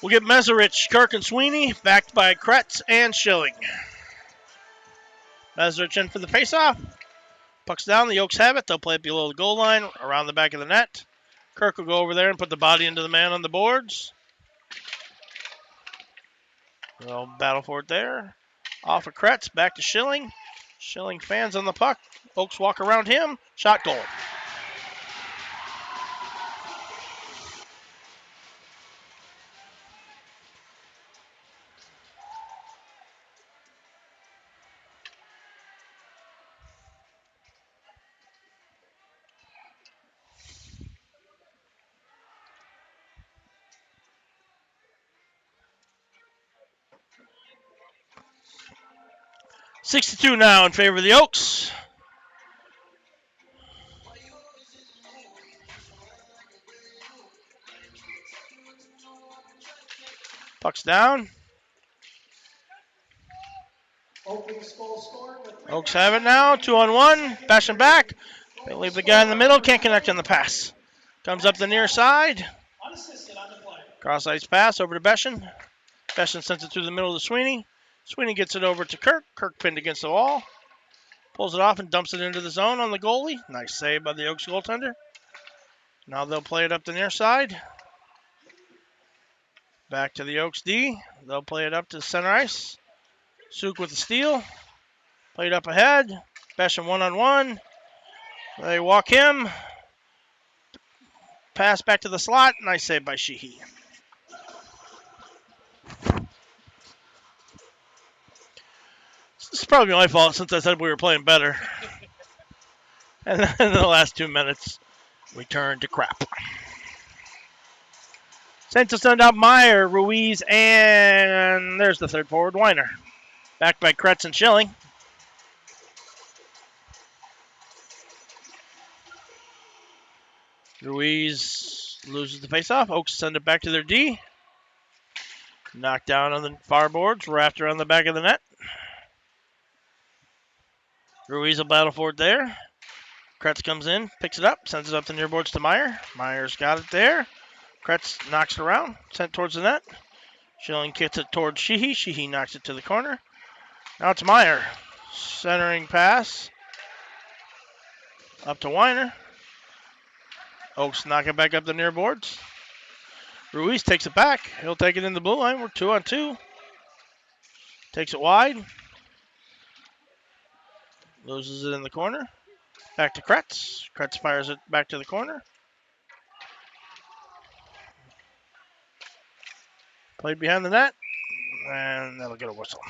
We'll get Meserich, Kirk, and Sweeney, backed by Kretz and Schilling. Meserich in for the faceoff. Puck's down. The Oaks have it. They'll play it below the goal line, around the back of the net. Kirk will go over there and put the body into the man on the boards. They'll battle for it there. Off of Kretz, back to Schilling. Schilling fans on the puck. Oaks walk around him. Shot, goal. .62 now in favor of the Oaks. Puck's down. Oaks have it now. 2-on-1. Bashing back. They leave the guy in the middle. Can't connect on the pass. Comes up the near side. Cross ice pass over to Beshin. Beshin sends it through the middle to Sweeney. Sweeney gets it over to Kirk. Kirk pinned against the wall. Pulls it off and dumps it into the zone on the goalie. Nice save by the Oaks goaltender. Now they'll play it up the near side. Back to the Oaks D. They'll play it up to center ice. Suk with the steal. Played up ahead. Beshin 1-on-1. They walk him. Pass back to the slot. Nice save by Sheehy. This is probably my fault since I said we were playing better. And then in the last 2 minutes, we turned to crap. Saints will send out Meyer, Ruiz, and there's the third forward, Weiner. Backed by Kretz and Schilling. Ruiz loses the faceoff. Oaks send it back to their D. Knocked down on the far boards, wrapped around the back of the net. Ruiz will battle for it there. Kretz comes in, picks it up, sends it up the near boards to Meyer. Meyer's got it there. Kretz knocks it around, sent towards the net. Schilling kicks it towards Sheehy. Sheehy knocks it to the corner. Now it's Meyer. Centering pass. Up to Weiner. Oaks knock it back up the near boards. Ruiz takes it back. He'll take it in the blue line. We're 2-on-2. Takes it wide. Loses it in the corner. Back to Kretz. Kretz fires it back to the corner. Played behind the net. And that'll get a whistle.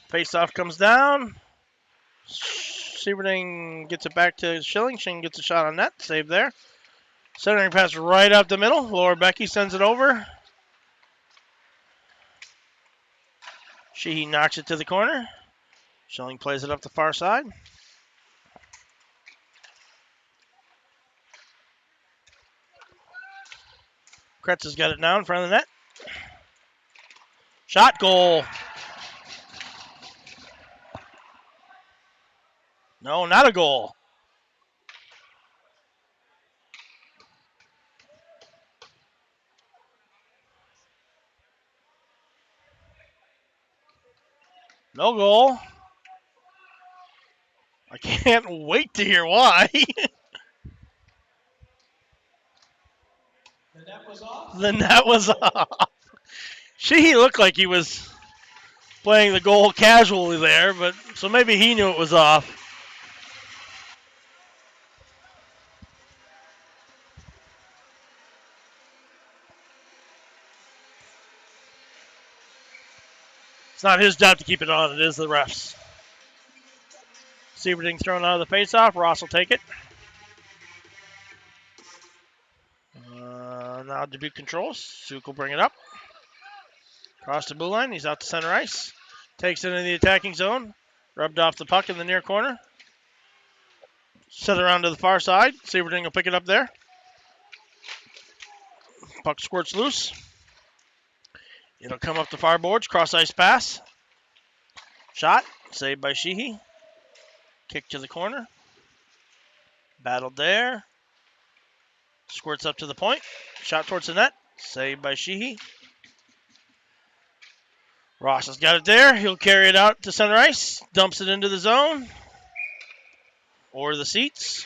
Face-off comes down. Sieverding gets it back to Schilling. Schilling gets a shot on net. Save there. Centering pass right up the middle. Laura Becky sends it over. Sheehy knocks it to the corner. Schilling plays it up the far side. Kretz has got it now in front of the net. Shot, goal. No, not a goal. No goal. I can't wait to hear why. was off. The net was off. She looked like he was playing the goal casually there, but so maybe he knew it was off. It's not his job to keep it on, it is the refs. Sieverding's thrown out of the faceoff. Ross will take it. Now Dubuque controls. Suk will bring it up. Across the blue line. He's out to center ice. Takes it into the attacking zone. Rubbed off the puck in the near corner. Set around to the far side. Sieverding will pick it up there. Puck squirts loose. It'll come up the far boards. Cross ice pass. Shot. Saved by Sheehy. Kick to the corner. Battled there. Squirts up to the point. Shot towards the net. Saved by Sheehy. Ross has got it there. He'll carry it out to center ice. Dumps it into the zone. Or the seats.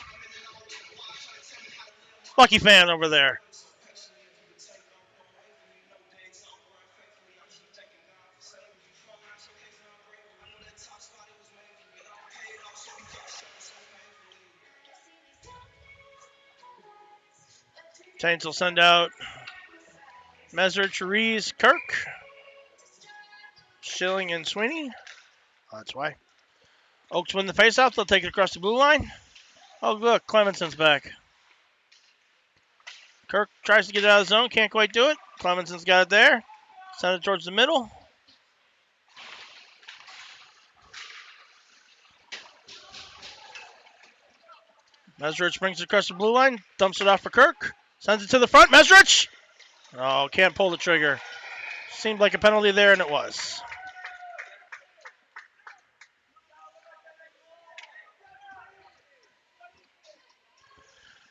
Lucky fan over there. Saints will send out Messer, Cherise, Kirk, Schilling, and Sweeney. That's why. Oaks win the faceoff. They'll take it across the blue line. Oh, look, Clemenson's back. Kirk tries to get it out of the zone. Can't quite do it. Clemenson's got it there. Send it towards the middle. Mesrich brings it across the blue line. Dumps it off for Kirk. Sends it to the front. Mesrich! Oh, can't pull the trigger. Seemed like a penalty there, and it was.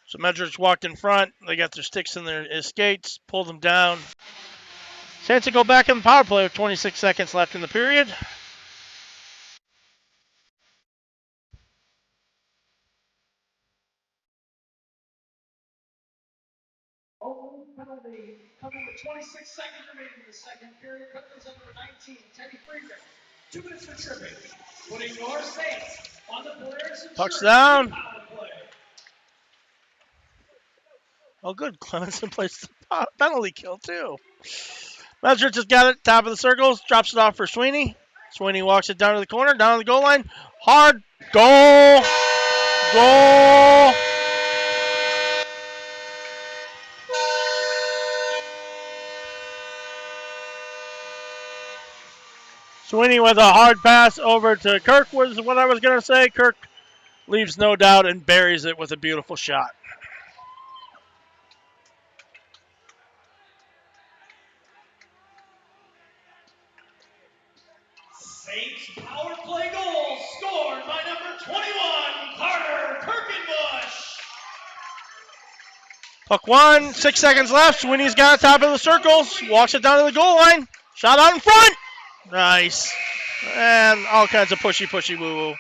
So Medrich walked in front. They got their sticks in their skates, pulled them down. Saints go back in the power play with 26 seconds left in the period. Oh, penalty. Coming with 26 seconds remaining in the second period. Cookman's under 19. Teddy Friedrich. 2 minutes for tripping. Putting your Saints on the Polaris Puck's Insurance down. power play. Oh, good. Clemenson plays the penalty kill, too. Mesrich has got it. Top of the circles. Drops it off for Sweeney. Sweeney walks it down to the corner. Down to the goal line. Hard. Goal. Goal. Sweeney with a hard pass over to Kirk was what I was going to say. Kirk leaves no doubt and buries it with a beautiful shot. Saints power play goal scored by number 21, Carter Kirkenbush. Puck one, 6 seconds left. Sweeney's got it top of the circles. Walks it down to the goal line. Shot out in front. Nice. And all kinds of pushy woo-woo.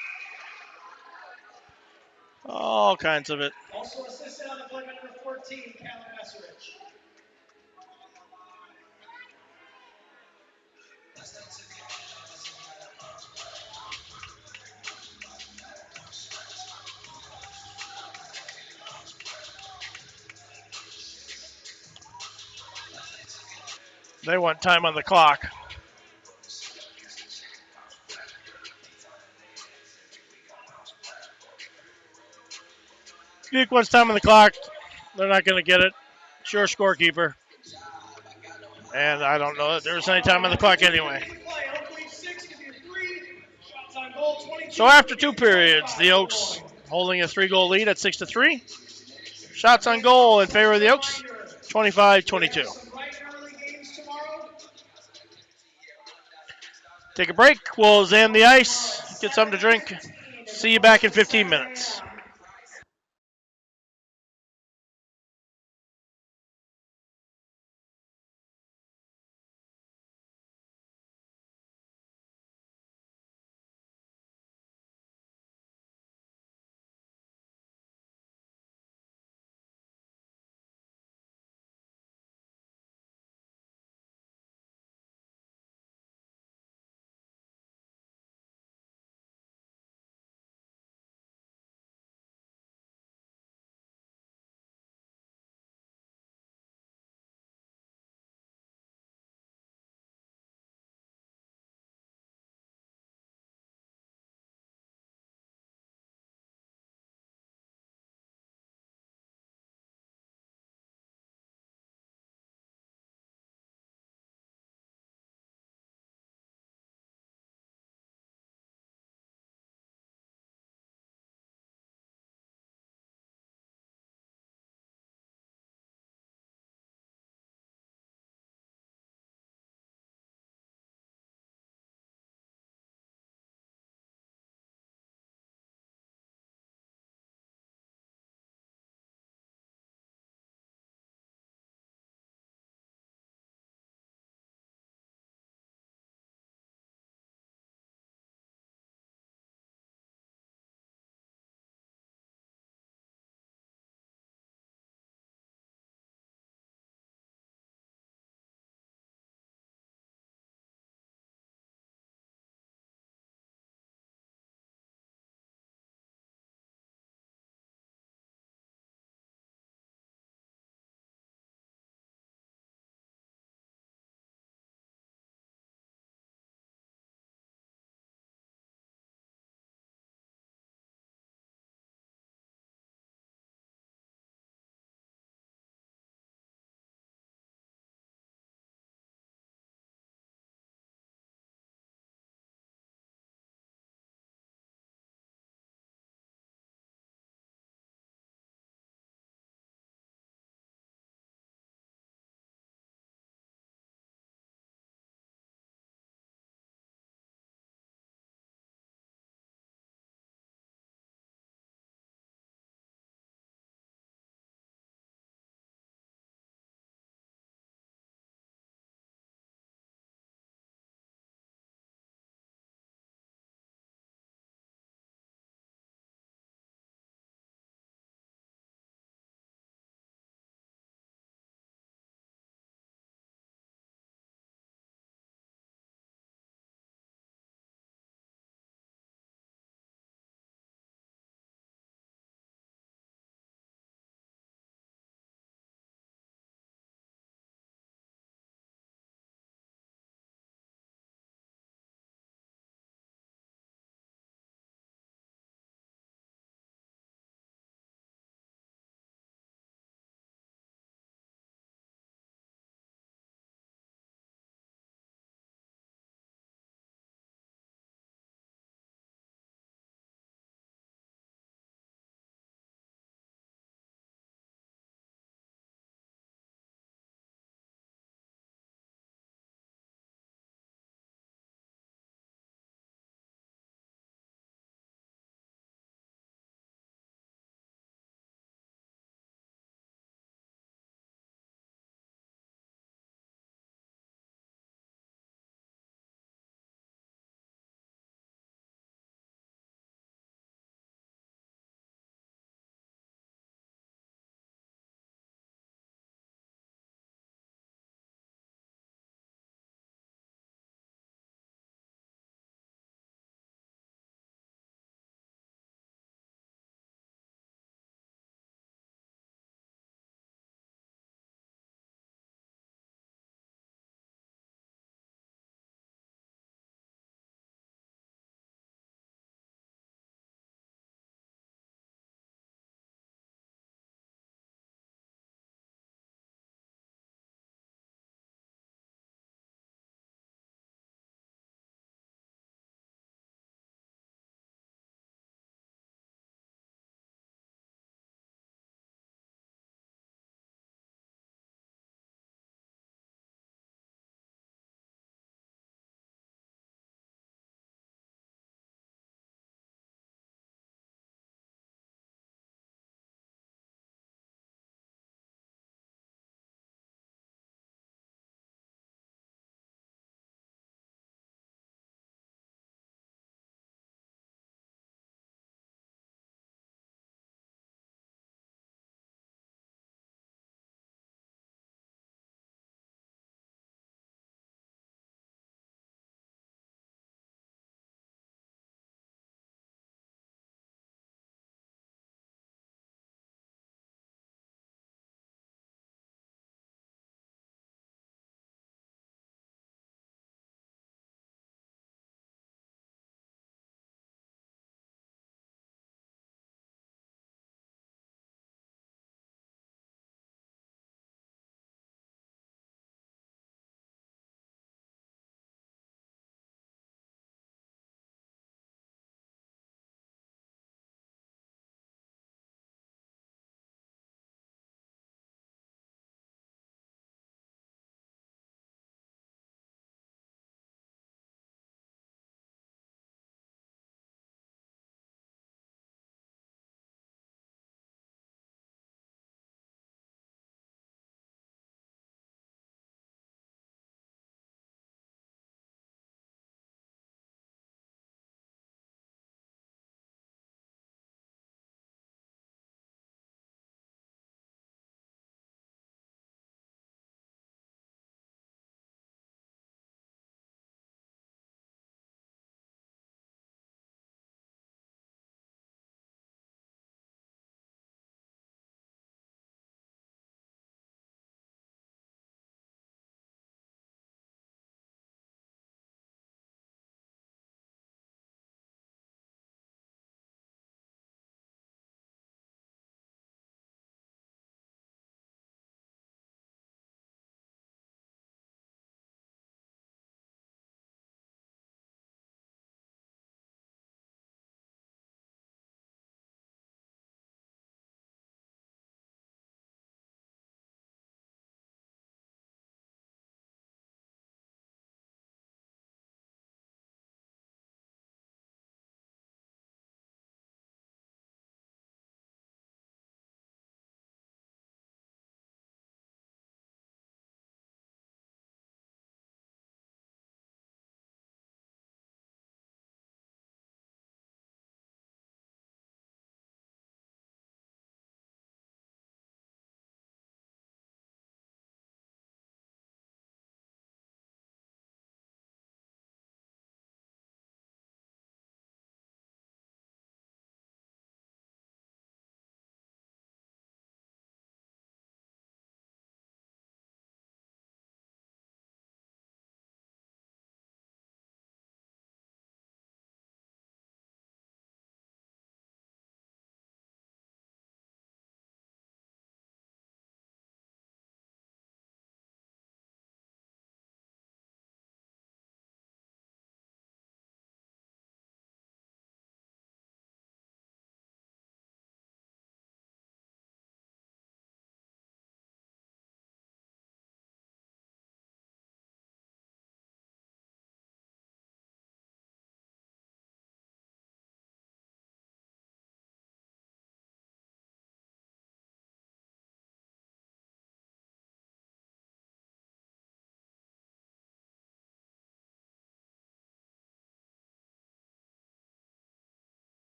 All kinds of it. Also assisted on the play by number 14, Callum Messerich. They want time on the clock. Duke wants time on the clock. They're not going to get it. Sure, scorekeeper. And I don't know that there's any time on the clock anyway. So after 2 periods, the Oaks holding a 3-goal lead at 6-3. Shots on goal in favor of the Oaks, 25-22. Take a break. We'll examine the ice, get something to drink. See you back in 15 minutes.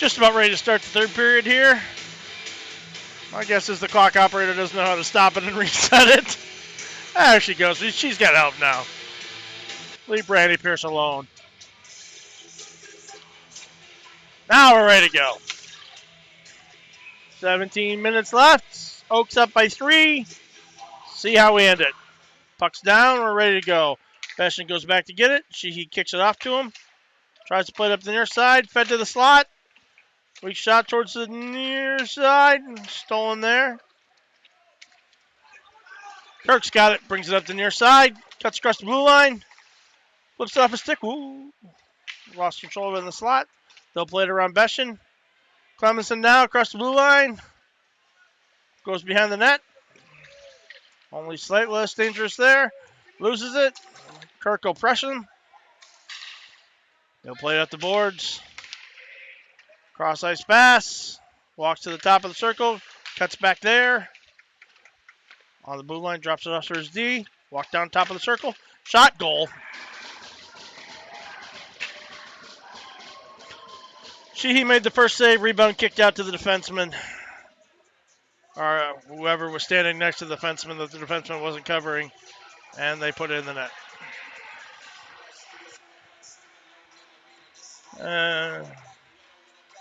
Just about ready to start the third period here. My guess is the clock operator doesn't know how to stop it and reset it. There she goes. She's got help now. Leave Brandy Pierce alone. Now we're ready to go. 17 minutes left. Oaks up by 3. See how we end it. Puck's down. We're ready to go. Beshin goes back to get it. He kicks it off to him. Tries to play it up the near side. Fed to the slot. Weak shot towards the near side. Stolen there. Kirk's got it. Brings it up the near side. Cuts across the blue line. Flips it off a stick. Ooh. Lost control of it in the slot. They'll play it around Beshin. Clemenson now across the blue line. Goes behind the net. Only slightly less dangerous there. Loses it. Kirk will press him. They'll play it up the boards. Cross ice pass. Walks to the top of the circle. Cuts back there. On the blue line. Drops it off to his D. Walk down top of the circle. Shot. Goal. Sheehy made the first save. Rebound kicked out to the defenseman. Or whoever was standing next to the defenseman that the defenseman wasn't covering. And they put it in the net.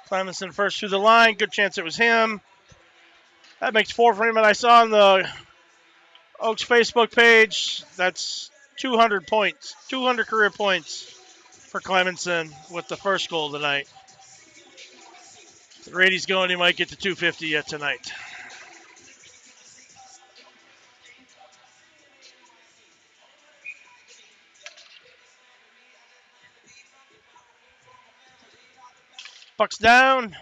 Clemenson first through the line. Good chance it was him. That makes 4 for him. And I saw on the Oaks Facebook page, that's 200 points. 200 career points for Clemenson with the first goal tonight. The rate he's going, he might get to 250 yet tonight. Puck's down.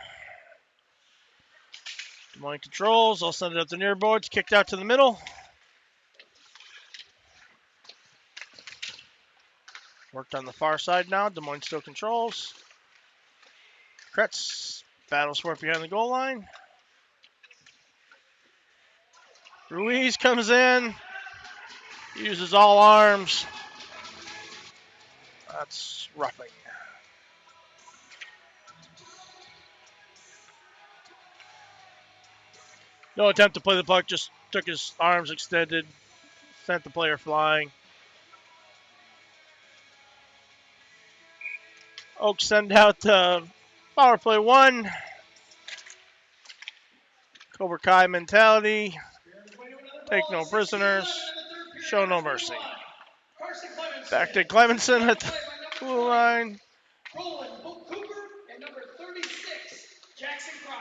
Des Moines controls. I'll send it up the near boards. Kicked out to the middle. Worked on the far side now. Des Moines still controls. Kretz battles for it behind the goal line. Ruiz comes in. Uses all arms. That's roughing. No attempt to play the puck, just took his arms extended, sent the player flying. Oaks send out power play 1. Cobra Kai mentality. Take no prisoners. Show no mercy. Back to Clemenson at the blue line. Roland Cooper and number 36, Jackson Cryer.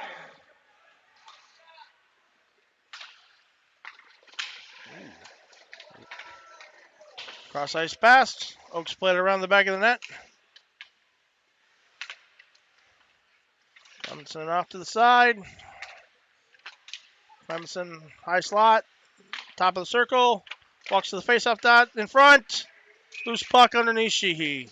Cross ice pass. Oaks played around the back of the net. Clemenson off to the side. Clemenson high slot. Top of the circle. Walks to the faceoff dot in front. Loose puck underneath Sheehy.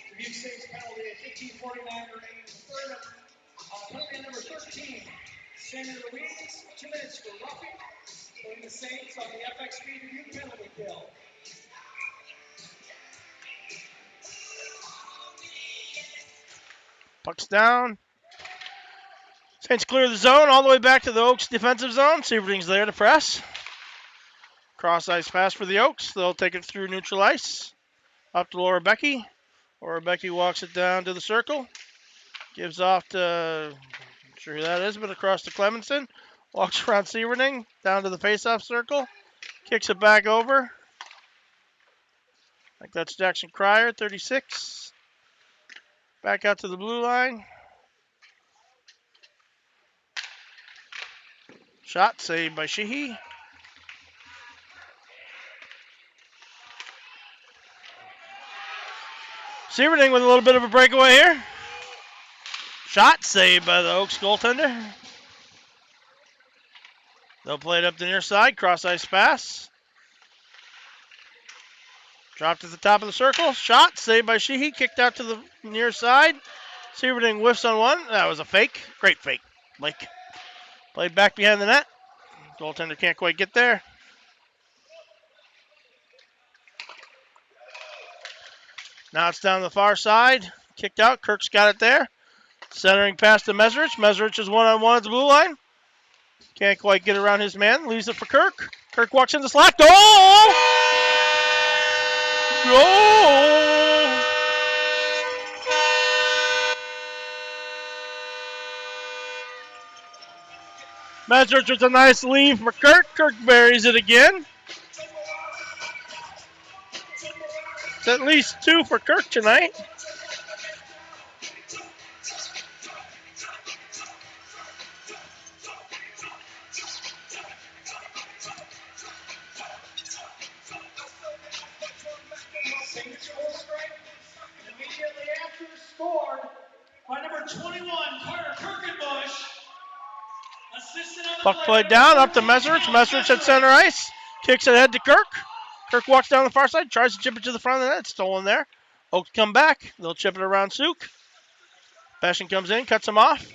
Dubuque Saints penalty at 15:49 remaining in the third. Penalty number 13, Shannon Ruiz, 2 minutes for roughing. Putting the Saints on the FXB Dubuque penalty kill. Puck's down. Saints clear the zone all the way back to the Oaks defensive zone. Severing's there to press. Cross ice pass for the Oaks. They'll take it through neutral ice. Up to Laura Becky. Laura Becky walks it down to the circle. Gives off to, not sure who that is, but across to Clemenson. Walks around Severing down to the faceoff circle. Kicks it back over. I think that's Jackson Cryer, 36. Back out to the blue line. Shot saved by Sheehy. Severing with a little bit of a breakaway here. Shot saved by the Oaks goaltender. They'll play it up the near side. Cross ice pass. Dropped at the top of the circle. Shot saved by Sheehy. Kicked out to the near side. Severing whiffs on one. That was a fake. Great fake, Blake. Played back behind the net. Goaltender can't quite get there. Now it's down the far side. Kicked out. Kirk's got it there. Centering past to Meserich. Meserich is one-on-one at the blue line. Can't quite get around his man. Leaves it for Kirk. Kirk walks in the slack. Goal! Goal! Meserich with a nice lead for Kirk. Kirk buries it again. It's at least 2 for Kirk tonight. Signature will strike. Immediately after scored by number 21, Carter Kirkenbush. Assisted on the Puck play. played down, up to Meserich. Meserich at center ice. Kicks it ahead to Kirk. Kirk walks down the far side, tries to chip it to the front of the net. Stolen there. Oaks come back. They'll chip it around Suk. Bashan comes in, cuts him off.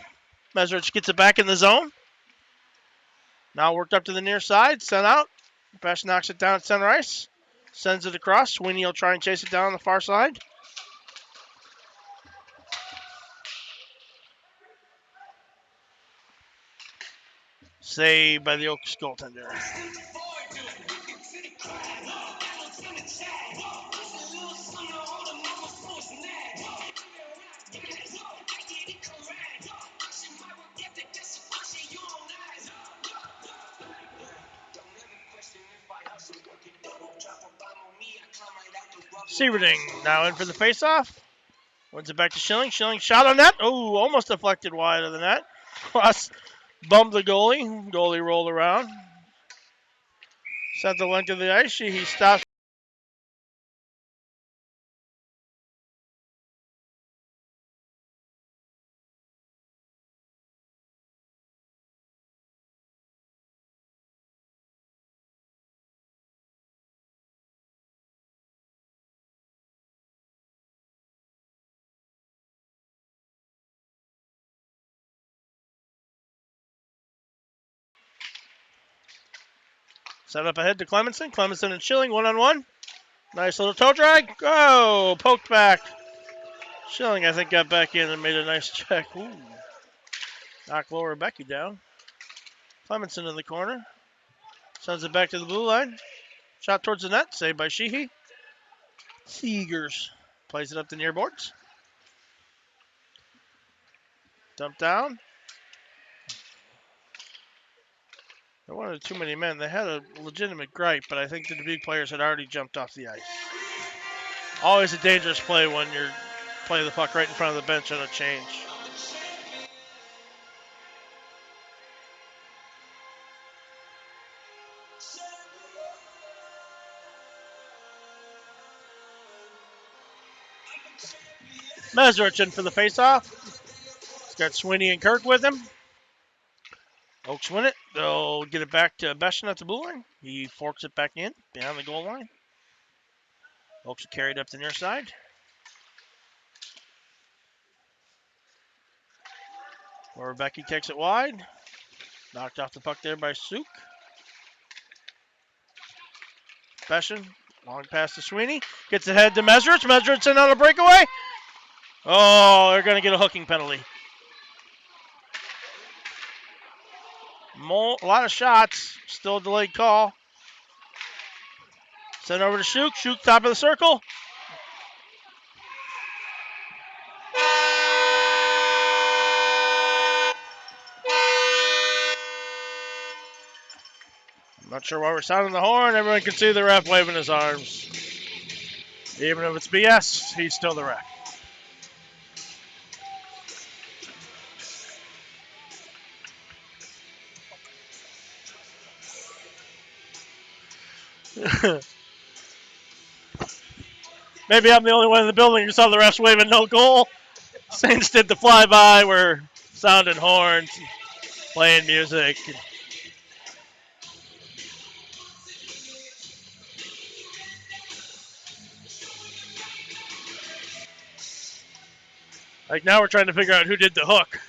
Meserich gets it back in the zone. Now worked up to the near side, sent out. Bashan knocks it down at center ice. Sends it across. Sweeney will try and chase it down on the far side. Saved by the Oaks goaltender. Sieverding now in for the faceoff. Wins it back to Schilling. Schilling shot on net. Oh, almost deflected wide of the net. Cross bumped the goalie. Goalie rolled around. Sent the length of the ice. He stops. Set up ahead to Clemenson. Clemenson and Schilling one-on-one. Nice little toe drag. Oh, poked back. Schilling, I think, got back in and made a nice check. Ooh. Knocked Laura Becky down. Clemenson in the corner. Sends it back to the blue line. Shot towards the net. Saved by Sheehy. Seegers plays it up the near boards. Dumped down. There weren't too many men. They had a legitimate gripe, but I think the Dubuque players had already jumped off the ice. Always a dangerous play when you're playing the puck right in front of the bench on a change. Meserich in for the faceoff. He's got Sweeney and Kirk with him. Oaks win it. They'll get it back to Beshin at the blue line. He forks it back in behind the goal line. Oaks are carried up the near side. Or Becky takes it wide. Knocked off the puck there by Suk. Beshin, long pass to Sweeney. Gets ahead to Meserich. Meserich in on a breakaway. Oh, they're going to get a hooking penalty. A lot of shots. Still a delayed call. Send over to Shuk. Shuk top of the circle. I'm not sure why we're sounding the horn. Everyone can see the ref waving his arms. Even if it's BS, he's still the ref. Maybe I'm the only one in the building who saw the refs waving no goal. Saints did the flyby. We're sounding horns, playing music. Like now we're trying to figure out who did the hook.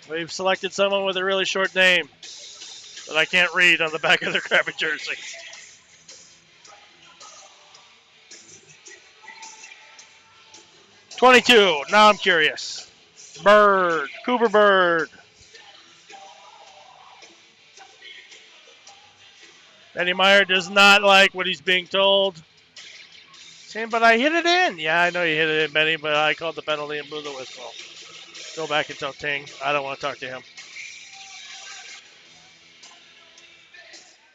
We've selected someone with a really short name that I can't read on the back of their crappy jersey. 22. Now I'm curious. Bird. Cooper Bird. Benny Meyer does not like what he's being told. Saying, but I hit it in. Yeah, I know you hit it in, Benny, but I called the penalty and blew the whistle. Go back and tell Ting. I don't want to talk to him.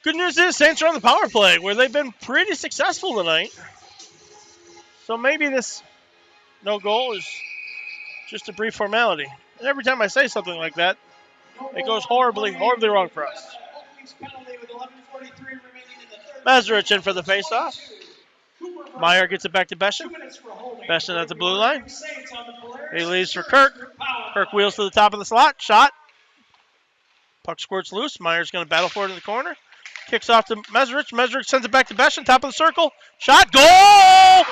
Good news is Saints are on the power play, where they've been pretty successful tonight. So maybe this no goal is just a brief formality. And every time I say something like that, it goes horribly, horribly wrong for us. Mesrich in for the faceoff. Meyer gets it back to Beshin. Beshin at the blue line. He leaves for Kirk. Kirk wheels to the top of the slot. Shot. Puck squirts loose. Meyer's going to battle for it in the corner. Kicks off to Mesrich. Mesrich sends it back to Beshin. Top of the circle. Shot. Goal!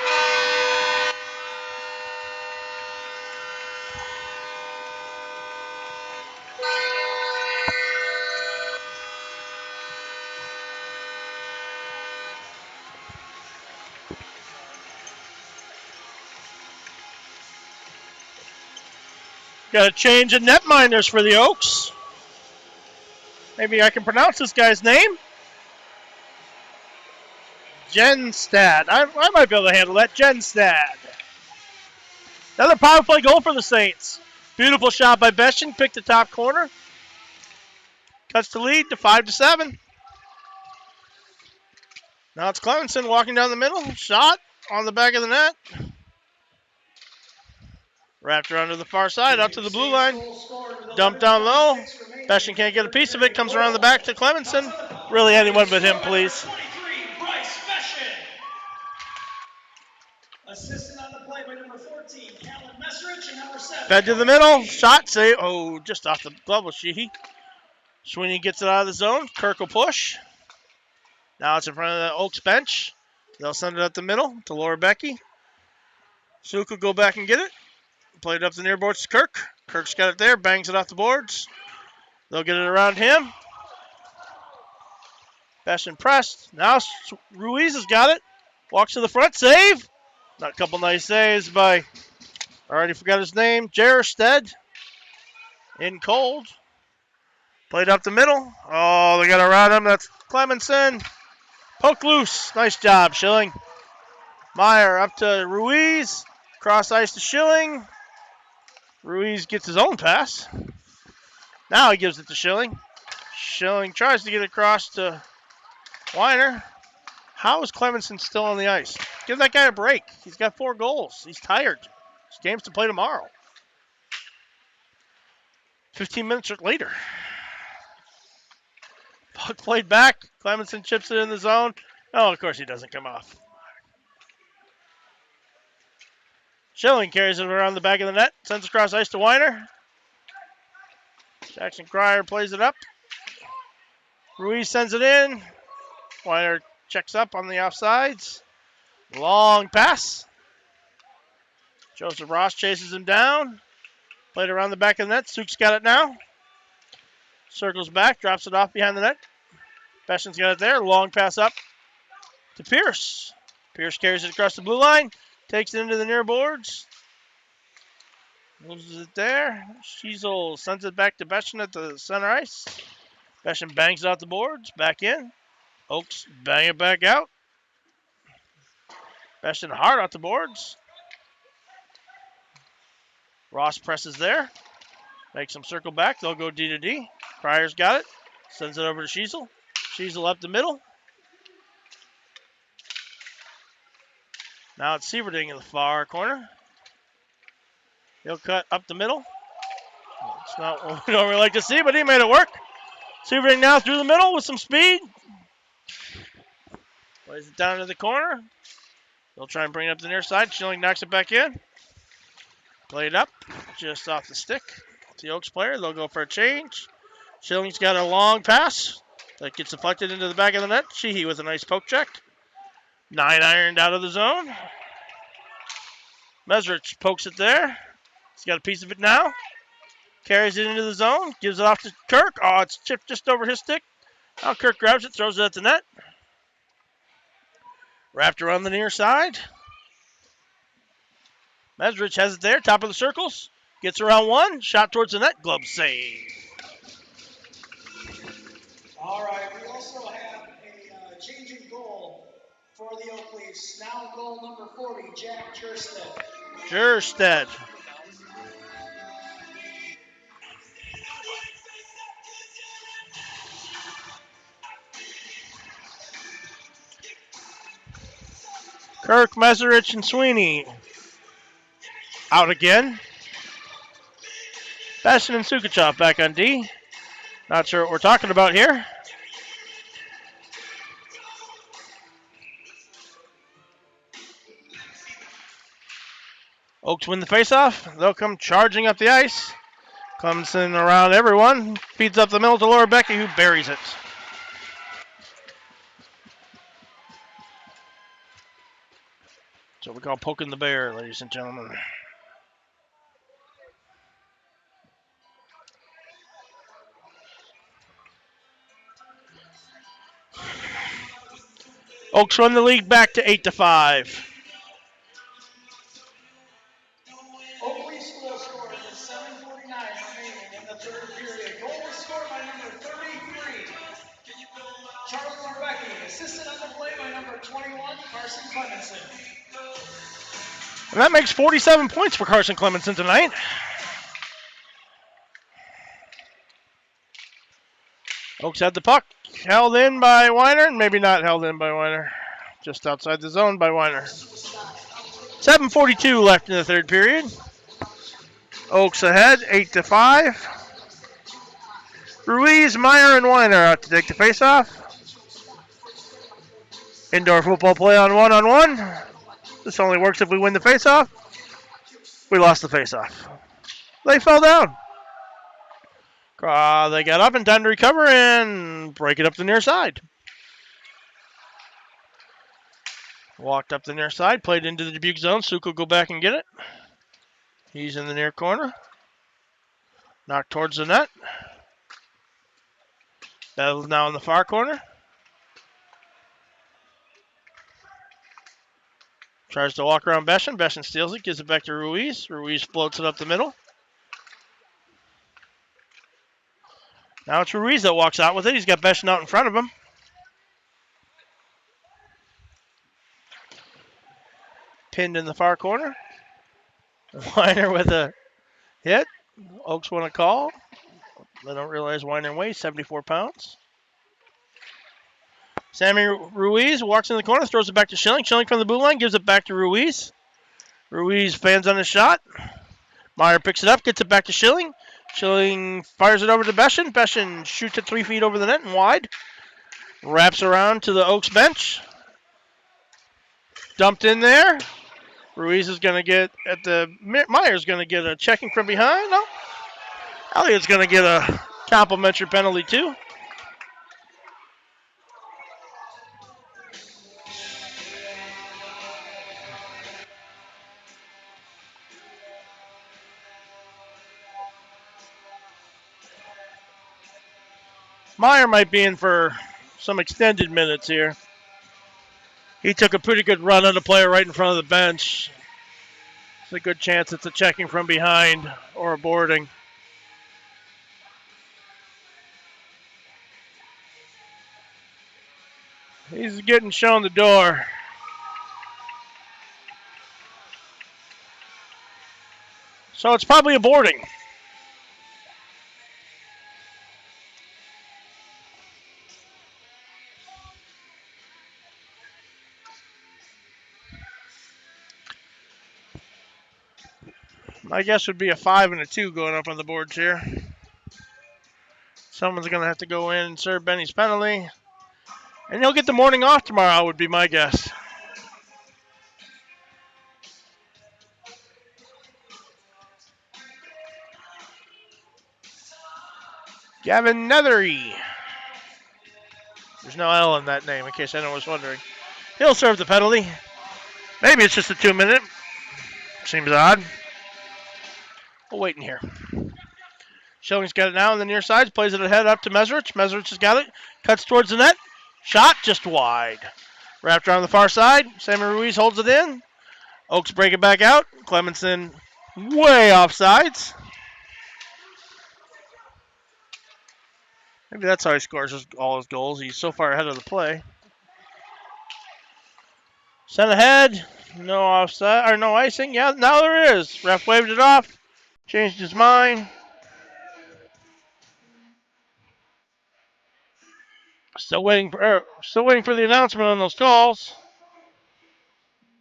Got a change in netminders for the Oaks. Maybe I can pronounce this guy's name. Genstad. I might be able to handle that. Genstad. Another power play goal for the Saints. Beautiful shot by Beshin. Picked the top corner. Cuts the lead to 5-7. Now it's Clemenson walking down the middle. Shot on the back of the net. Wrapped around to the far side, up to the blue line. Dumped down low. Beshin can't get a piece of it. Comes around the back to Clemenson. Really anyone but him, please. Assisted on the play by number 14, Callan Mesrich, and number 7. Fed to the middle. Shot save. Oh, just off the glove of Sheehy. Sweeney gets it out of the zone. Kirk will push. Now it's in front of the Oaks bench. They'll send it up the middle to Laura Becky. Suk will go back and get it. Played up the near boards to Kirk. Kirk's got it there. Bangs it off the boards. They'll get it around him. Beshin pressed. Now Ruiz has got it. Walks to the front. Save. Not a couple nice saves by, I already forgot his name, Jerstead. In cold. Played up the middle. Oh, they got around him. That's Clemenson. Poke loose. Nice job, Schilling. Meyer up to Ruiz. Cross ice to Schilling. Ruiz gets his own pass. Now he gives it to Schilling. Schilling tries to get across to Weiner. How is Clemenson still on the ice? Give that guy a break. He's got 4 goals. He's tired. His game's to play tomorrow. 15 minutes later. Puck played back. Clemenson chips it in the zone. Oh, of course he doesn't come off. Schilling carries it around the back of the net. Sends across ice to Weiner. Jackson Cryer plays it up. Ruiz sends it in. Weiner checks up on the offsides. Long pass. Joseph Ross chases him down. Played around the back of the net. Suk's got it now. Circles back. Drops it off behind the net. Beshin's got it there. Long pass up to Pierce. Pierce carries it across the blue line. Takes it into the near boards. Moves it there. Sheasel sends it back to Beshin at the center ice. Beshin bangs it off the boards. Back in. Oaks bang it back out. Beshin hard off the boards. Ross presses there. Makes him circle back. They'll go D to D. Cryer's got it. Sends it over to Sheasel. Sheasel up the middle. Now it's Sieverding in the far corner. He'll cut up the middle. It's not what we normally like to see, but he made it work. Sieverding now through the middle with some speed. Plays it down to the corner. They'll try and bring it up the near side. Schilling knocks it back in. Played up just off the stick. The Oaks player. They'll go for a change. Schilling's got a long pass that gets deflected into the back of the net. Sheehy with a nice poke check. 9-ironed out of the zone. Mesrich pokes it there. He's got a piece of it now. Carries it into the zone. Gives it off to Kirk. Oh, it's chipped just over his stick. Now Kirk grabs it, throws it at the net. Wrapped around the near side. Mesrich has it there, top of the circles. Gets around one, shot towards the net, glove save. All right, we also have a changing goal for the Oak Leafs. Now goal number 40, Jack Jerstead. Jerstead. Kirk, Mesrich, and Sweeney out again. Bastion and Sukachov back on D. Not sure what we're talking about here. Oaks win the faceoff. They'll come charging up the ice. Comes in around everyone. Feeds up the middle to Laura Becky, who buries it. So we call poking the bear, ladies and gentlemen. Oaks run the league back to 8-5. Oak Leafs goal scored with 7:49 remaining in the third period. Goal was scored by number 33, Charlie Norbecky, assisted on the play by number 21, Carson Clemenson. And that makes 47 points for Carson Clemenson tonight. Oaks had the puck. Held in by Weiner. Maybe not held in by Weiner. Just outside the zone by Weiner. 7:42 left in the third period. Oaks ahead, 8-5. Ruiz, Meyer, and Weiner out to take the faceoff. Indoor football play on one-on-one. This only works if we win the faceoff. We lost the faceoff. They fell down. They got up in time to recover and break it up the near side. Walked up the near side, played into the Dubuque zone. Suk will go back and get it. He's in the near corner. Knocked towards the net. Battle's now in the far corner. Tries to walk around Beshin. Beshin steals it, gives it back to Ruiz. Ruiz floats it up the middle. Now it's Ruiz that walks out with it. He's got Beshin out in front of him. Pinned in the far corner. Weiner with a hit. Oaks want to call. They don't realize Weiner weighs 74 pounds. Sammy Ruiz walks in the corner, throws it back to Schilling. Schilling from the blue line, gives it back to Ruiz. Ruiz fans on his shot. Meyer picks it up, gets it back to Schilling. Schilling fires it over to Beshin. Beshin shoots it 3 feet over the net and wide. Wraps around to the Oaks bench. Dumped in there. Ruiz is going to get at the... Meyer's going to get a checking from behind. No. Elliott's going to get a complimentary penalty too. Meyer might be in for some extended minutes here. He took a pretty good run on the player right in front of the bench. It's a good chance it's a checking from behind or a boarding. He's getting shown the door. So it's probably a boarding. My guess would be a 5 and a 2 going up on the boards here. Someone's going to have to go in and serve Benny's penalty. And he'll get the morning off tomorrow, would be my guess. Gavin Nethery. There's no L in that name, in case anyone was wondering. He'll serve the penalty. Maybe it's just a 2-minute. Seems odd. We'll wait in here. Schilling's got it now on the near side. Plays it ahead up to Mesrich. Mesrich has got it. Cuts towards the net. Shot just wide. Wrapped around the far side. Sammy Ruiz holds it in. Oaks break it back out. Clemenson way offsides. Maybe that's how he scores all his goals. He's so far ahead of the play. Sent ahead. No offside or no icing. Yeah, now there is. Ref waved it off. Changed his mind. Still waiting for the announcement on those calls.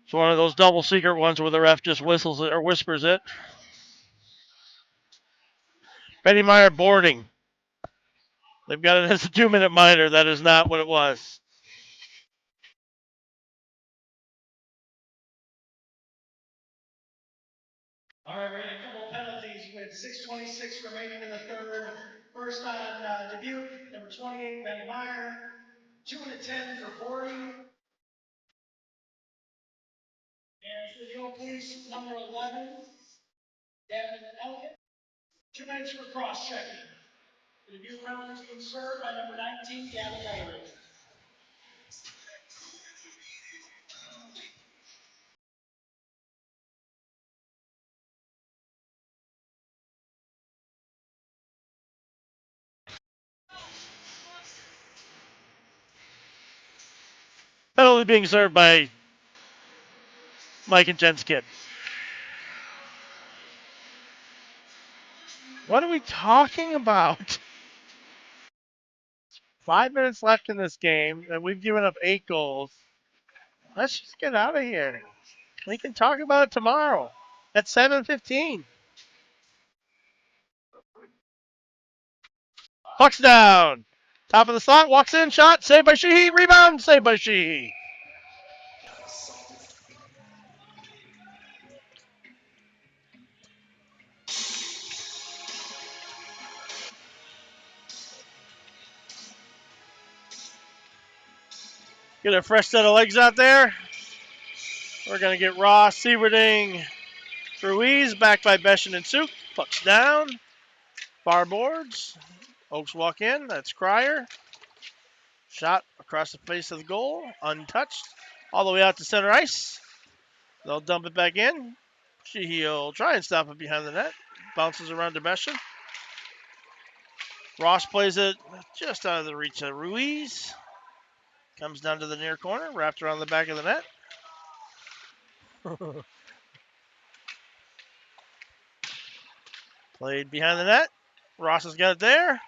It's one of those double secret ones where the ref just whistles it or whispers it. Betty Meyer boarding. They've got it as a 2-minute minor. That is not what it was. All right, we're going to couple penalties with 6:26 remaining in the third. First on debut, number 28, Benny Meyer. 2 and a 10 for boarding. And for the Oak Police, number 11, Devin Elliott. 2 minutes for cross-checking. The debut penalty is being served by number 19, Gavin Elliott. Penalty being served by Mike and Jen's kid. What are we talking about? 5 minutes left in this game, and we've given up 8 goals. Let's just get out of here. We can talk about it tomorrow at 7:15. Puck's down. Top of the slot, walks in, shot, saved by Sheehy, rebound, saved by Sheehy. Get a fresh set of legs out there. We're going to get Ross, Sieverding, Ruiz, backed by Beshin and Suk. Puck's down. Far boards. Oaks walk in. That's Cryer. Shot across the face of the goal. Untouched. All the way out to center ice. They'll dump it back in. Sheehy'll try and stop it behind the net. Bounces around to Beshin. Ross plays it just out of the reach of Ruiz. Comes down to the near corner. Wrapped around the back of the net. Played behind the net. Ross has got it there.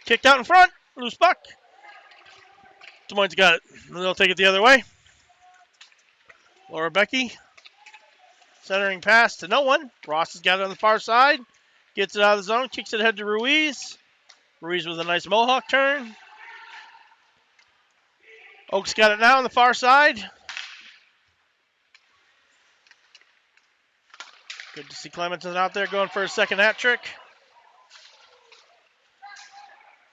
Kicked out in front. Loose puck. Des Moines got it. They'll take it the other way. Laura Becky. Centering pass to no one. Ross has got it on the far side. Gets it out of the zone. Kicks it ahead to Ruiz. Ruiz with a nice mohawk turn. Oaks got it now on the far side. Good to see Clemenson out there going for a second hat trick.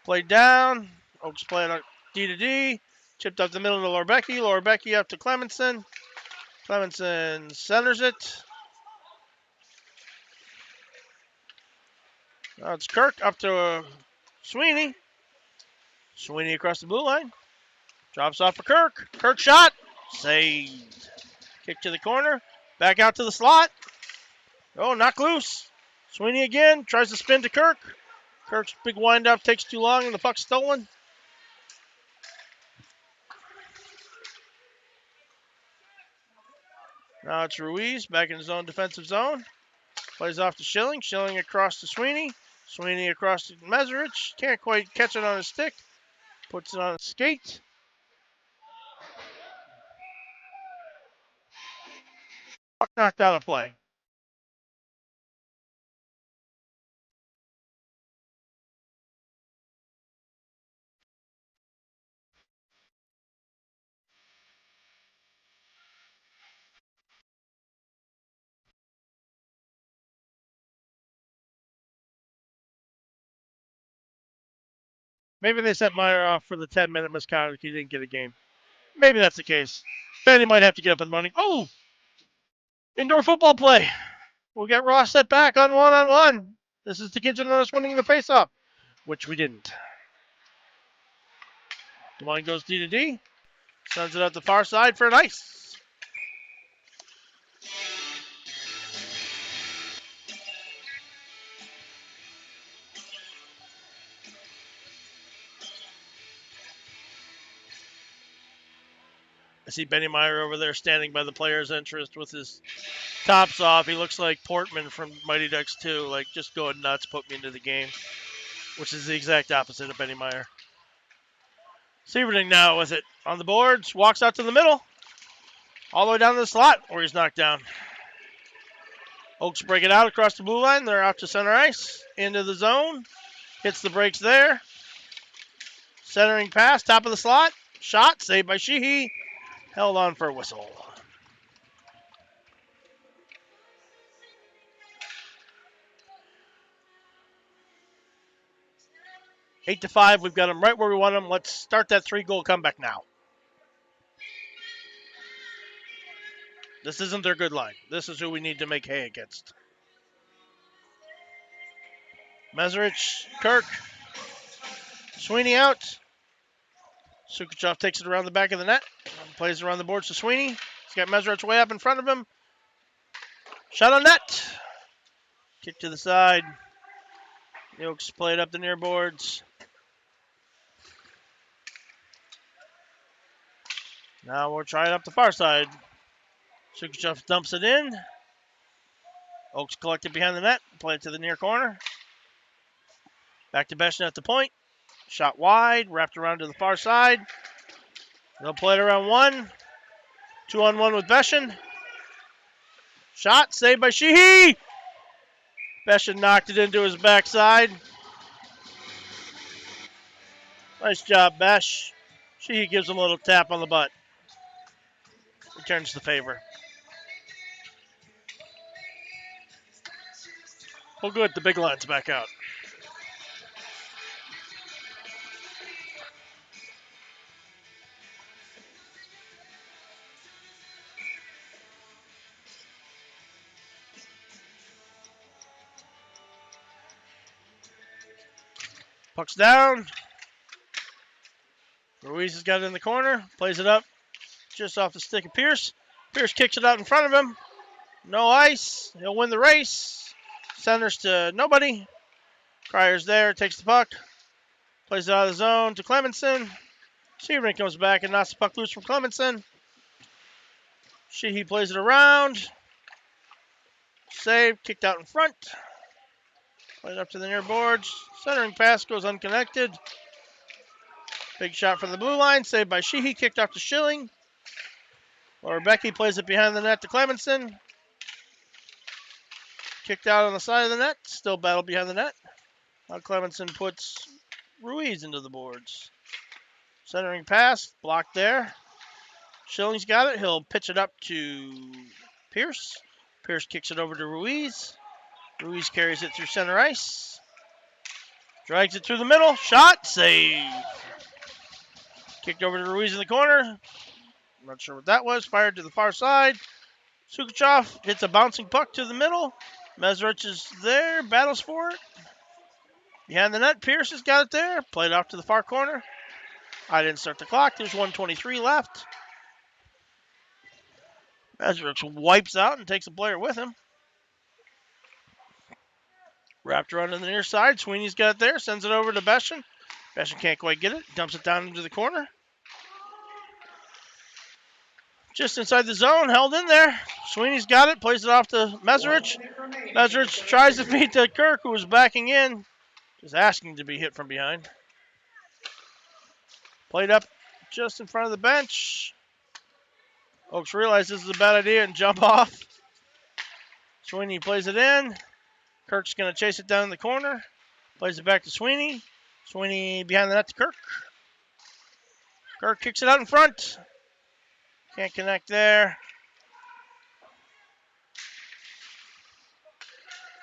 Played down. Oaks played D to D. Chipped up the middle to Lorbecki. Lorbecki up to Clemenson. Clemenson centers it. Now it's Kirk up to Sweeney. Sweeney across the blue line. Drops off for Kirk. Kirk shot. Saved. Kick to the corner. Back out to the slot. Oh, knocked loose. Sweeney again. Tries to spin to Kirk. Kirk's big windup takes too long and the puck's stolen. Now it's Ruiz back in his own defensive zone. Plays off to Schilling. Schilling across to Sweeney. Sweeney across to Meserich. Can't quite catch it on his stick. Puts it on his skate. Puck knocked out of play. Maybe they sent Meyer off for the 10-minute misconduct. He didn't get a game. Maybe that's the case. Benny might have to get up in the morning. Oh! Indoor football play. We'll get Ross set back on one-on-one. This is the kids on us winning the face-off, which we didn't. The line goes D to D. Sends it out the far side for an ice. I see Benny Meyer over there standing by the player's entrance with his tops off. He looks like Portman from Mighty Ducks 2, like just going nuts, put me into the game, which is the exact opposite of Benny Meyer. Severning now with it on the boards, walks out to the middle, all the way down to the slot where he's knocked down. Oaks break it out across the blue line. They're out to center ice, into the zone, hits the brakes there. Centering pass, top of the slot, shot, saved by Sheehy, held on for a whistle. 8-5, we've got them right where we want them. Let's start that 3-goal comeback now. This isn't their good line. This is who we need to make hay against. Meserich, Kirk, Sweeney out. Sukuchov takes it around the back of the net. Plays around the boards to Sweeney. He's got Meserich way up in front of him. Shot on net. Kick to the side. The Oaks play it up the near boards. Now we'll try it up the far side. Sukuchov dumps it in. Oaks collect it behind the net. Play it to the near corner. Back to Beshin at the point. Shot wide. Wrapped around to the far side. They'll play it around 1. 2-on-1 with Beshin. Shot saved by Sheehy. Beshin knocked it into his backside. Nice job, Besh. Sheehy gives him a little tap on the butt. Returns the favor. Well, good. The big line's back out. Puck's down. Ruiz has got it in the corner. Plays it up just off the stick of Pierce. Pierce kicks it out in front of him. No ice. He'll win the race. Centers to nobody. Cryer's there. Takes the puck. Plays it out of the zone to Clemenson. Severin comes back and knocks the puck loose from Clemenson. Sheehy plays it around. Saved. Kicked out in front. Played up to the near boards. Centering pass goes unconnected. Big shot from the blue line. Saved by Sheehy. Kicked off to Schilling. Laura Becky plays it behind the net to Clemenson. Kicked out on the side of the net. Still battle behind the net. Now Clemenson puts Ruiz into the boards. Centering pass. Blocked there. Schilling's got it. He'll pitch it up to Pierce. Pierce kicks it over to Ruiz. Ruiz carries it through center ice. Drags it through the middle. Shot. Save. Kicked over to Ruiz in the corner. I'm not sure what that was. Fired to the far side. Sukuchov hits a bouncing puck to the middle. Meserich is there. Battles for it. Behind the net. Pierce has got it there. Played off to the far corner. I didn't start the clock. There's 1:23 left. Meserich wipes out and takes a player with him. Wrapped around to the near side. Sweeney's got it there. Sends it over to Beshin. Beshin can't quite get it. Dumps it down into the corner. Just inside the zone. Held in there. Sweeney's got it. Plays it off to Meserich. Meserich tries to beat to Kirk, who was backing in. Just asking to be hit from behind. Played up just in front of the bench. Oaks realize this is a bad idea and jump off. Sweeney plays it in. Kirk's going to chase it down in the corner. Plays it back to Sweeney. Sweeney behind the net to Kirk. Kirk kicks it out in front. Can't connect there.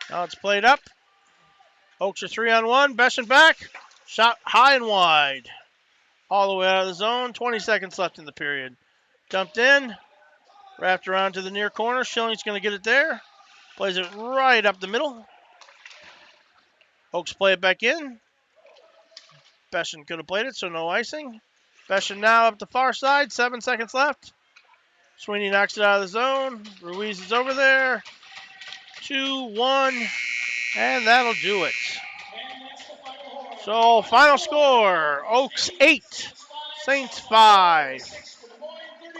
Now it's played up. Oaks are 3-on-1. Beshin back. Shot high and wide. All the way out of the zone. 20 seconds left in the period. Dumped in. Wrapped around to the near corner. Schilling's going to get it there. Plays it right up the middle. Oaks play it back in. Beshin could have played it, so no icing. Beshin now up the far side. 7 seconds left. Sweeney knocks it out of the zone. Ruiz is over there. 2-1. And that'll do it. So final score, Oaks 8, Saints 5.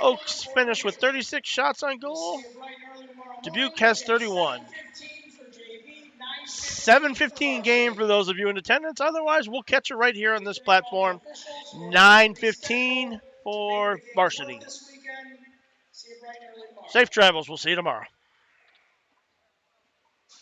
Oaks finished with 36 shots on goal. Dubuque has 31. 7:15 game for those of you in attendance. Otherwise, we'll catch you right here on this platform. 9:15 for Varsity. Safe travels. We'll see you tomorrow.